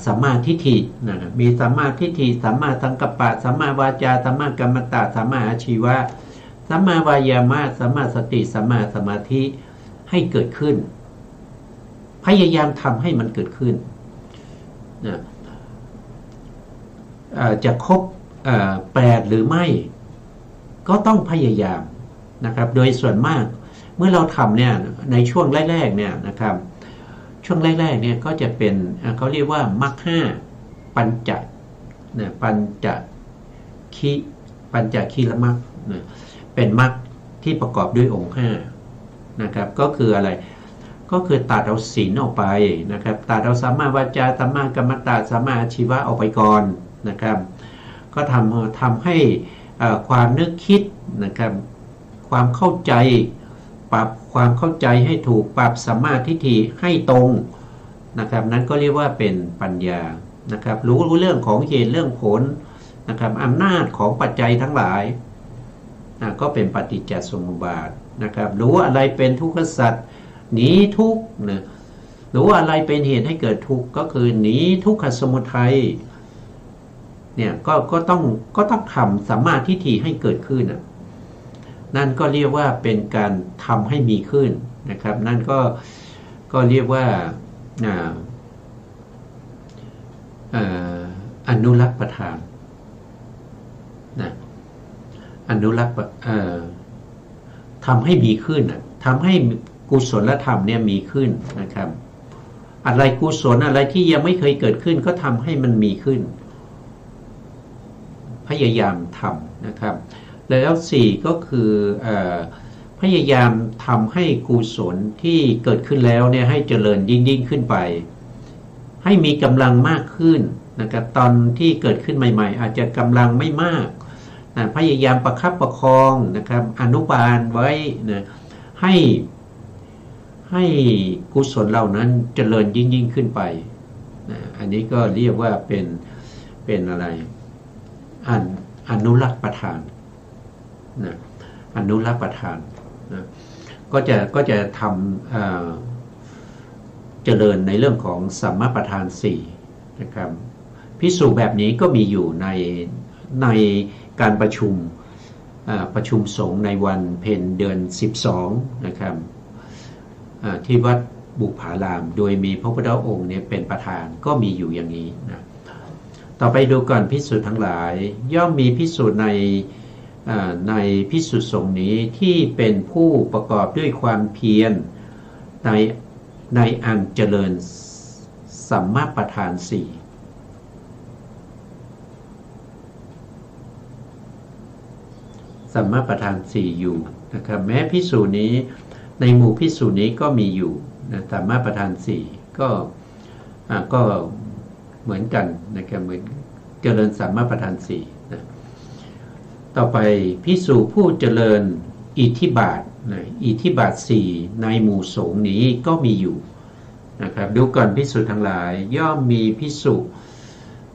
สัมมาทิฏฐินะมีสัมมาทิฏฐิสัมมาสังกัปปะสัมมาวาจาสัมมากัมมันตะสัมมาอาชีวะสัมมาวายามะสัมมาสติสัมมาสมาธิให้เกิดขึ้นพยายามทำให้มันเกิดขึ้นนะจะครบ8หรือไม่ก็ต้องพยายามนะครับโดยส่วนมากเมื่อเราทำเนี่ยในช่วงแรกๆเนี่ยนะครับช่วงแรกๆเนี่ยก็จะเป็นเขาเรียกว่ามรรคห้าปัญจคีลมรรคเป็นมรรคที่ประกอบด้วยองค์5นะครับก็คืออะไรก็คือตัดเอาศีลออกไปนะครับตัดเอาสัมมาวาจาสัมมากัมมันตะสัมมาอาชีวะออกไปก่อนนะครับก็ทำให้ความนึกคิดนะครับความเข้าใจปรับความเข้าใจให้ถูกปรับสัมมาทิฏฐิให้ตรงนะครับนั้นก็เรียกว่าเป็นปัญญานะครับรู้เรื่องของเหตุเรื่องผลนะครับอำนาจของปัจจัยทั้งหลายก็เป็นปฏิจจสมุปบาทนะครับรู้อะไรเป็นทุกขสัจหนีทุกข์นะรู้อะไรเป็นเหตุให้เกิดทุกข์ก็คือหนีทุกขสมุทัยเนี่ยก็ต้องทำสัมมาทิฏฐิให้เกิดขึ้นนั่นก็เรียกว่าเป็นการทำให้มีขึ้นนะครับนั่นก็เรียกว่าอนุรักษ์ประธานนะอนุรักษ์ทำให้มีขึ้นทำให้กุศลธรรมเนี่ยมีขึ้นนะครับอะไรกุศลอะไรที่ยังไม่เคยเกิดขึ้นก็ทำให้มันมีขึ้นพยายามทำนะครับแล้ว4ก็คือพยายามทำให้กุศลที่เกิดขึ้นแล้วเนี่ยให้เจริญยิ่งขึ้นไปให้มีกำลังมากขึ้นนะครับตอนที่เกิดขึ้นใหม่ๆอาจจะกำลังไม่มากนะพยายามประคับประคองนะครับอนุบาลไว้นะให้กุศลเหล่านั้นเจริญยิ่งขึ้นไปนะอันนี้ก็เรียกว่าเป็นอะไรอนุรักษ์ประธานนะอนุรักษ์ประธานนะก็จะทำเจริญในเรื่องของสัมมาประธาน4นะครับภิกษุแบบนี้ก็มีอยู่ในการประชุมสงฆ์ในวันเพ็ญเดือน12นะครับที่วัดบุพารามโดยมีพระพุทธองค์เนี่ยเป็นประธานก็มีอยู่อย่างนี้นะต่อไปดูก่อนภิกษุทั้งหลายย่อมมีภิกษุในภิกษุสงฆ์นี้ที่เป็นผู้ประกอบด้วยความเพียรในอันเจริญส สัมมาประธานสี่สัมมาประธานสี่อยู่นะครับแม้ภิกษุนี้ในหมู่ภิกษุนี้ก็มีอยู่นะสัมมาประธานสี่ก็เหมือนกันนะครับเหมือนเจริญสัมมาประธานสี่นะต่อไปภิกษุผู้เจริญอิทธิบาทนะอิทธิบาทสี่ในหมู่สงฆ์นี้ก็มีอยู่นะครับดูก่อนภิกษุทั้งหลายย่อมมีภิกษุ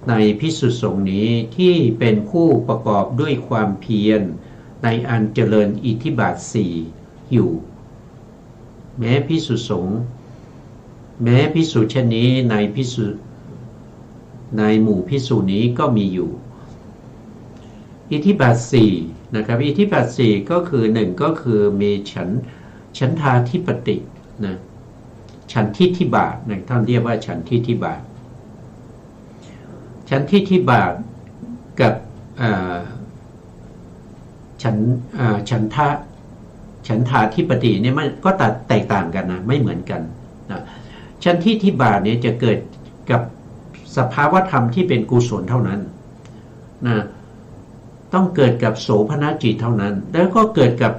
ในภิกษุสงฆ์นี้ที่เป็นผู้ประกอบด้วยความเพียรในอันเจริญอิทธิบาทสี่อยู่แม้ภิกษุสงฆ์แม้ภิกษุเช่นนี้ในภิกษุในหมู่ภิกษุนี้ก็มีอยู่อิทธิบาทสี่นะครับอิทธิบาทสี่ก็คือหนึ่งก็คือมีฉันทาธิปตินะฉันทิฏฐิบาทนะท่านเรียกว่าฉันทิฏฐิบาทฉันทิฏฐิบาทกับฉันทาธิปติเนี่ยมันก็แตกต่างกันนะไม่เหมือนกันนะฉันทิฏฐิบาทเนี่ยจะเกิดกับสภาวธรรมที่เป็นกุศลเท่านั้นนะต้องเกิดกับโสภณจิตเท่านั้นแล้วก็เกิดกับ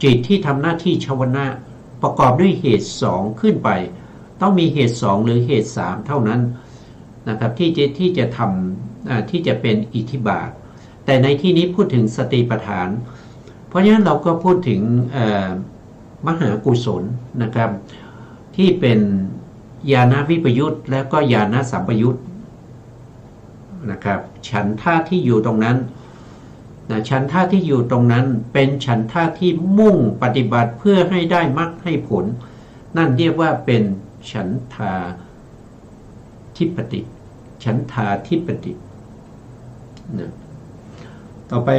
จิตที่ทำหน้าที่ชวนะประกอบด้วยเหตุสองขึ้นไปต้องมีเหตุสองหรือเหตุสามเท่านั้นนะครับที่จะทำที่จะเป็นอิทธิบาทแต่ในที่นี้พูดถึงสติปัฏฐานเพราะฉะนั้นเราก็พูดถึงมหากุศลนะครับที่เป็นญาณวิปยุตและก็ญาณสัมปยุตนะครับฉันท่าที่อยู่ตรงนั้นนะฉันท่าที่อยู่ตรงนั้นเป็นฉันท่าที่มุ่งปฏิบัติเพื่อให้ได้มรรคให้ผลนั่นเรียกว่าเป็นฉันทาธิปติฉันทาธิปตินะต่อไป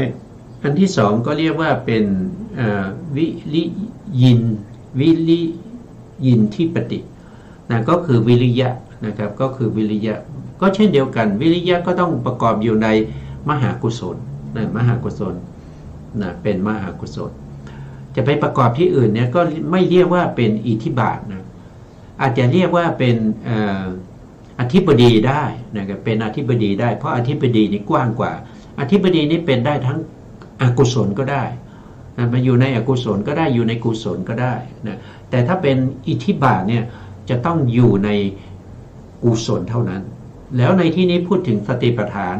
อันที่สองก็เรียกว่าเป็นวิริยินทิปตินะก็คือวิริยะนะครับก็คือวิริยะก็เช่นเดียวกันวิริยะก็ต้องประกอบอยู่ในมหากุศลนะมหากุศลนะเป็นมหากุศลจะไปประกอบที่อื่นเนี่ยก็ไม่เรียกว่าเป็นอิทธิบาทนะอาจจะเรียกว่าเป็นอธิบดีได้นะครับเป็นอธิบดีได้เพราะอธิบดีนี่กว้างกว่าอธิบดีนี่เป็นได้ทั้งอกุศลก็ได้นะมาอยู่ในอกุศลก็ได้อยู่ในกุศลก็ได้นะแต่ถ้าเป็นอิทธิบาทเนี่ยจะต้องอยู่ในกุศลเท่านั้นแล้วในที่นี้พูดถึงสติปัฏฐาน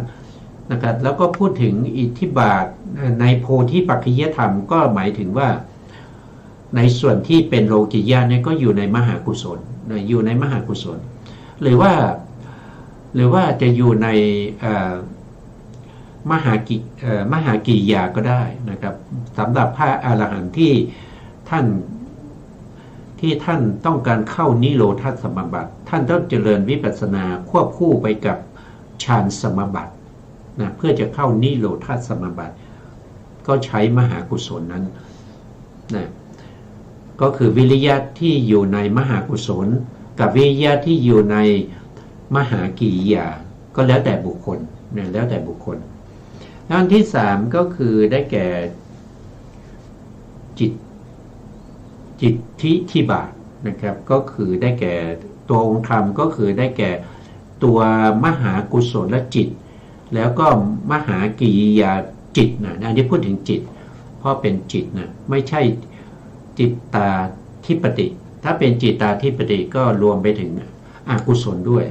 นะครับแล้วก็พูดถึงอิทธิบาทในโพธิปัจขิยธรรมก็หมายถึงว่าในส่วนที่เป็นโลกิยะเนี่ยก็อยู่ในมหากุศลอยู่ในมหากุศลหรือว่าจะอยู่ในมหากิริยาก็ได้นะครับสำหรับพระอรหันต์ที่ท่านต้องการเข้านิโรธสมาบัติท่านต้องเจริญวิปัสสนาควบคู่ไปกับฌานสมาบัตินะเพื่อจะเข้านิโรธสมาบัติก็ใช้มหากุศลนั้นนะก็คือวิริยะที่อยู่ในมหากุศลกับวิริยะที่อยู่ในมหากิริยาก็แล้วแต่บุคคลนะแล้วแต่บุคคลอันที่สามก็คือได้แก่จิตทิบาทนะครับก็คือได้แก่ตัวองค์ธรรมก็คือได้แก่ตัวมหากุศลจิตแล้วก็มหากิริยาจิตนะอันนี้พูดถึงจิตเพราะเป็นจิตนะไม่ใช่จิตตาธิปติถ้าเป็นจิตตาธิปติก็รวมไปถึงอกุศลด้วย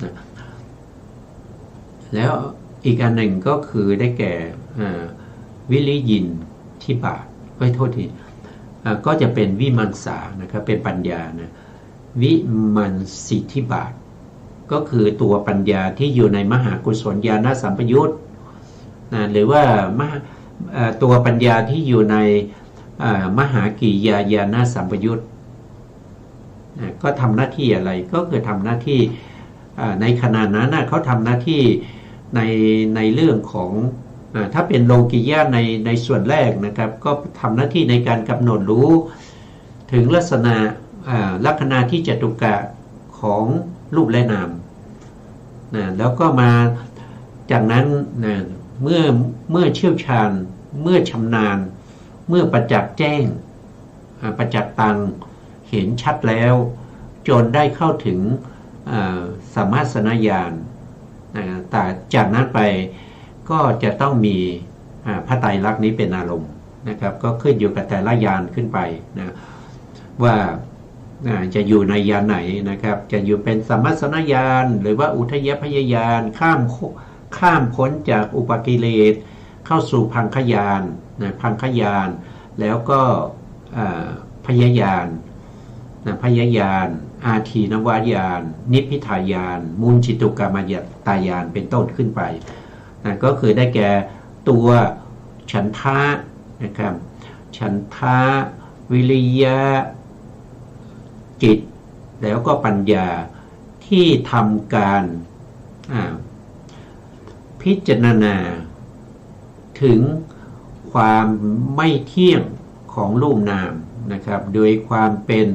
นะแล้วอีกอันหนึ่งก็คือได้แก่วิริยินทิบาทโทษทีก็จะเป็นวิมังสานะครับเป็นปัญญานะวิมังสิทิบาทก็คือตัวปัญญาที่อยู่ในมหากุศลญาณสัมปยุตนะหรือว่าตัวปัญญาที่อยู่ในมหากิริยาญาณสัมปยุตนะก็ทำหน้าที่อะไรก็คือทำหน้าที่ในขณะนั้นเขาทำหน้าที่ในเรื่องของถ้าเป็นโลกิยะในส่วนแรกนะครับก็ทำหน้าที่ในการกำหนดรู้ถึงลักษณะลัคนาที่จตุกะของรูปและนามนะแล้วก็มาจากนั้นนะเมื่อเชี่ยวชาญเมื่อชำนาญเมื่อประจักษ์แจ้งประจักษ์ตังเห็นชัดแล้วจนได้เข้าถึง สัมมาสนญาณแต่จากนั้นไปก็จะต้องมีพระไตรลักษณ์นี้เป็นอารมณ์นะครับก็ขึ้นอยู่กับแต่ละญาณขึ้นไปนะว่าจะอยู่ในญาณไหนนะครับจะอยู่เป็นสัมมาสนญาณหรือว่าอุทยพยญาณข้ามพ้นจากอุปกิเลสเข้าสู่พังคญาณพังคญาณแล้วก็พยญาณพยญาณอาทีนวญาณนิพพิทายานมูลจิตุกรรมตายานเป็นต้นขึ้นไปก็คือได้แก่ตัวฉันทะนะครับฉันทะวิริยะจิตแล้วก็ปัญญาที่ทำการพิจารณาถึงความไม่เที่ยงของรูปนามนะครับโดยความเป็น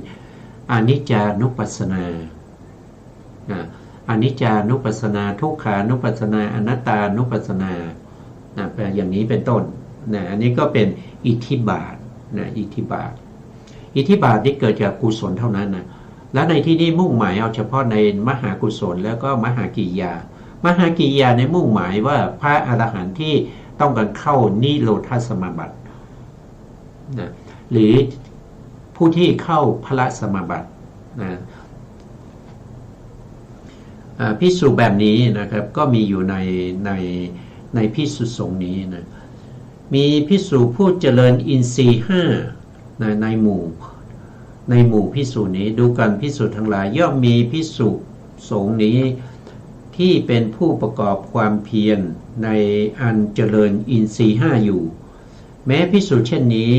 อนิจจานุปัสสนาอนิจจานุปัสสนาทุกขานุปัสสนาอนัตตานุปัสสนาอย่างนี้เป็นต้นอันนี้ก็เป็นอิทธิบาทอิทธิบาทที่เกิดจากกุศลเท่านั้นนะและในที่นี้มุ่งหมายเอาเฉพาะในมหากุศลแล้วก็มหากิริยามหากิริยาในมุ่งหมายว่าพระอรหันต์ที่ต้องการเข้านิโรธสมาบัติหรือผู้ที่เข้าพระสมาบัติภิกษุแบบนี้นะครับก็มีอยู่ในภิกษุสงฆ์นี้นะมีภิกษุผู้เจริญอินทรีย์5ในหมู่ภิกษุนี้ดูกันภิกษุทั้งหลายย่อมมีภิกษุสงฆ์นี้ที่เป็นผู้ประกอบความเพียรในอันเจริญอินทรีย์5อยู่แม้ภิกษุเช่นนี้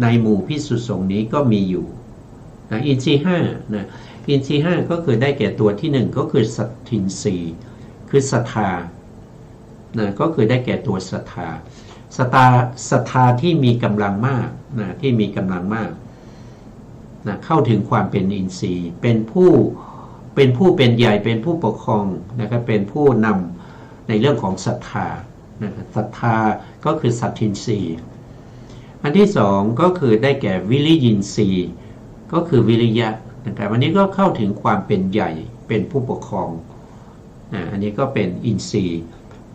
ในหมู่ภิกษุสงฆ์นี้ก็มีอยู่อินทรีย์5อินทรีย์5ก็คือได้แก่ตัวที่1ก็คือสัตทินทรีย์คือศรัทธาก็คือได้แก่ตัวศรัทธาที่มีกำลังมากที่มีกำลังมากเข้าถึงความเป็นอินทรีย์เป็นผู้เป็นใหญ่เป็นผู้ปกครองนะครับเป็นผู้นำในเรื่องของศรัทธาศรัทธาก็คือสัตทินทรีย์อันที่2ก็คือได้แก่วิริยินทรีย์ก็คือวิริยะนะครับอันนี้ก็เข้าถึงความเป็นใหญ่เป็นผู้ปกครองอันนี้ก็เป็นอินทรีย์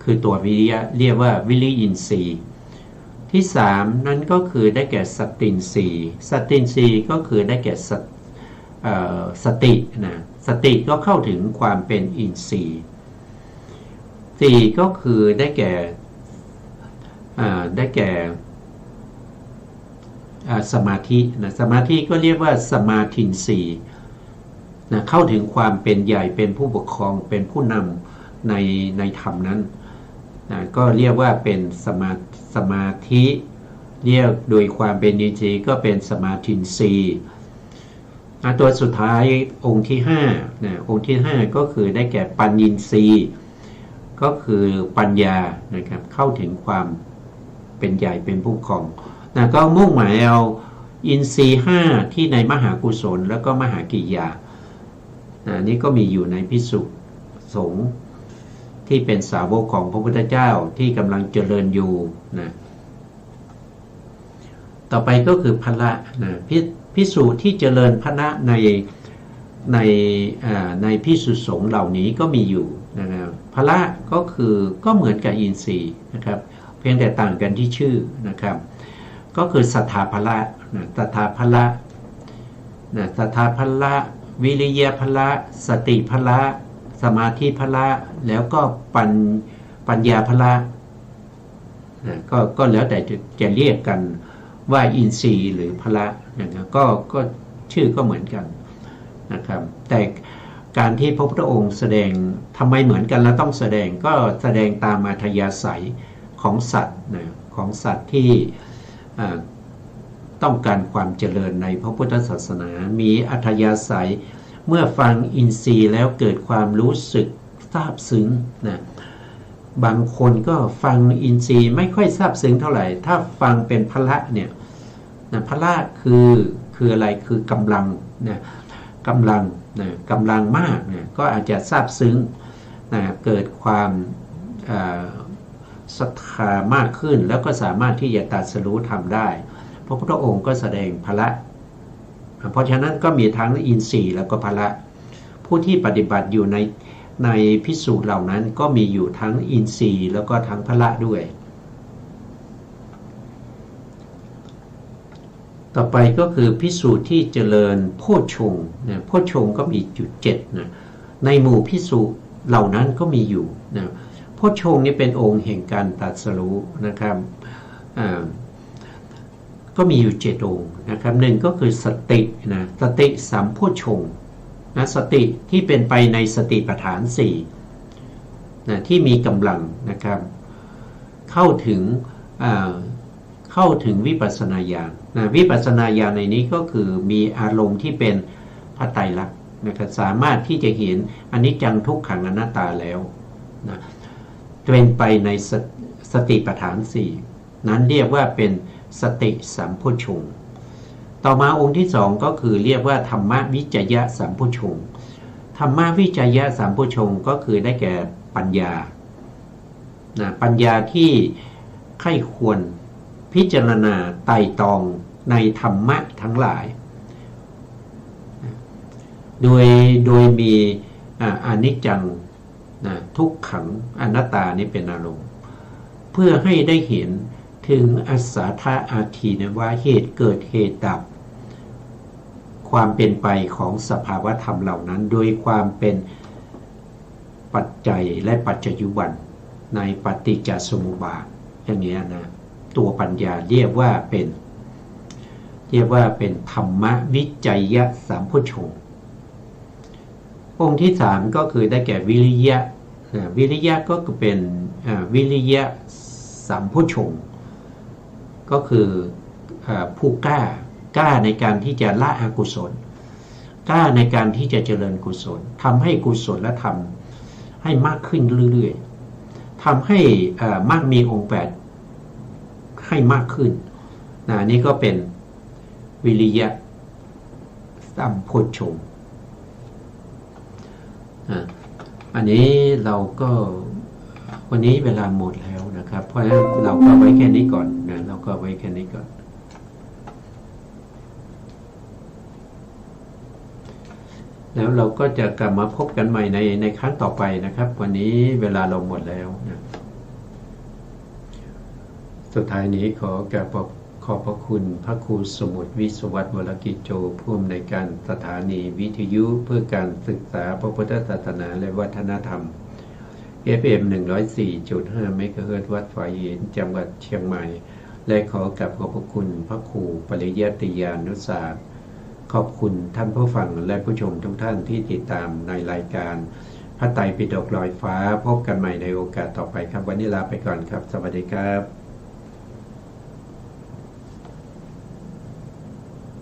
คือตัววิริยะเรียกว่าวิริยินทรีย์ที่3นั้นก็คือได้แก่สัตตินทรีย์สัตตินทรีย์ก็คือได้แก่สติสติก็เข้าถึงความเป็นอินทรีย์4ก็คือได้แก่สมาธิสมาธิก็เรียกว่าสมาธินทรีย์เข้าถึงความเป็นใหญ่เป็นผู้ปกครองเป็นผู้นำในธรรมนั้นก็เรียกว่าเป็นสมาธิเรียกโดยความเป็นอินทรีย์ก็เป็นสมาธินทรีย์ตัวสุดท้ายองค์ที่5องค์ที่5ก็คือได้แก่ปัญญินทรีย์ก็คือปัญญานะครับเข้าถึงความเป็นใหญ่เป็นผู้ปกครองก็มุ่งหมายเอาอินทรีย์5ที่ในมหากุศลแล้วก็มหากิริยานี่ก็มีอยู่ในภิกษุสงฆ์ที่เป็นสาวกของพระพุทธเจ้าที่กำลังเจริญอยู่ต่อไปก็คือพละภิกษุที่เจริญพละในภิกษุสงฆ์เหล่านี้ก็มีอยู่นะครับพละก็เหมือนกับอินทรีย์นะครับเพียงแต่ต่างกันที่ชื่อนะครับก็คือศรัทธาพละศรัทธาพละศรัทธาพละวิริยะพละสติพละสมาธิพละแล้วก็ปัญญาพละก็แล้วแต่จะเรียกกันว่าอินทรีย์หรือพละนะครับก็ชื่อก็เหมือนกันนะครับแต่การที่พระพุทธองค์แสดงทำไมเหมือนกันแล้วต้องแสดงก็แสดงตามอัธยาศัยของสัตว์ของสัตว์ที่ต้องการความเจริญในพระพุทธศาสนามีอัธยาศัยเมื่อฟังอินทรีย์แล้วเกิดความรู้สึกซาบซึ้งบางคนก็ฟังอินทรีย์ไม่ค่อยซาบซึ้งเท่าไหร่ถ้าฟังเป็นพละเนี่ยพละคืออะไรคือกำลังกำลังมากก็อาจจะซาบซึ้งเกิดความศรัทธามากขึ้นแล้วก็สามารถที่จะตรัสรู้ธรรมได้พระพุทธองค์ก็แสดงพละเพราะฉะนั้นก็มีทั้งอินทรีย์แล้วก็พละ ผู้ที่ปฏิบัติอยู่ในภิกษุเหล่านั้นก็มีอยู่ทั้งอินทรีย์แล้วก็ทั้งพละด้วยต่อไปก็คือภิกษุที่เจริญโพชฌงค์นะโพชฌงค์ก็มีอยู่7นะในหมู่ภิกษุเหล่านั้นก็มีอยู่นะโพชฌงค์นี้เป็นองค์แห่งการตรัสรู้นะครับก็มีอยู่7องค์นะครับหนึ่งก็คือสตินะสติสัมโพชฌงค์นะสติที่เป็นไปในสติปัฏฐาน4นะที่มีกำลังนะครับเข้าถึงวิปัสสนาญาณนะวิปัสสนาญาณในนี้ก็คือมีอารมณ์ที่เป็นพระไตรลักษณ์นะครับสามารถที่จะเห็นอนิจจังทุกขังอนัตตาแล้วนะเป็นไปในสติปัฏฐาน4นั้นเรียกว่าเป็นสติสัมโพชฌงค์ต่อมาองค์ที่2ก็คือเรียกว่าธรรมวิจยะสัมโพชฌงค์ธรรมวิจยะสัมโพชฌงค์ก็คือได้แก่ปัญญานะปัญญาที่ใคร่ควรพิจารณาไต่ตองในธรรมะทั้งหลายโดยมีอนิจจังทุกขังอนัตตานี่เป็นอารมณ์เพื่อให้ได้เห็นถึงอัศสาธาอาทีนะว่าเหตุเกิดเหตุดับความเป็นไปของสภาวะธรรมเหล่านั้นโดยความเป็นปัจจัยและปัจจยุบันในปฏิจจสมุปบาทอย่างนี้นะตัวปัญญาเรียกว่าเป็นธรรมวิจัยสัมโพชฌงค์องค์ที่3ก็คือได้แก่วิริยะวิริยะก็คือเป็นวิริยะสัมโพชฌงค์ก็คือผู้กล้าในการที่จะละอกุศลกล้าในการที่จะเจริญกุศลทำให้กุศลและธรรมให้มากขึ้นเรื่อยๆทำให้มากมีองค์8ให้มากขึ้นนี่ก็เป็นวิริยะสัมโพชฌงค์อันนี้เราก็วันนี้เวลาหมดแล้วนะครับเพราะฉะนั้นเราก็ไว้แค่นี้ก่อนนะเราก็ไว้แค่นี้ก่อนแล้วเราก็จะกลับมาพบกันใหม่ในครั้งต่อไปนะครับวันนี้เวลาเราหมดแล้วนะสุดท้ายนี้ขอกราบขอบพระคุณพระครูสมุทรวิศวัตรวรกิจโจผู้อำนวยการสถานีวิทยุเพื่อการศึกษาพระพุทธศาสนาและวัฒนธรรม FM 104.5 เมกะเฮิรตซ์วัดฝายหินจังหวัดเชียงใหม่และขอกราบขอบพระคุณพระครูปริยัติยานุศาสตร์ขอบคุณท่านผู้ฟังและผู้ชมทุกท่านที่ติดตามในรายการพระไตรปิฎกลอยฟ้าพบกันใหม่ในโอกาสต่อไปครับวันนี้ลาไปก่อนครับสวัสดีครับ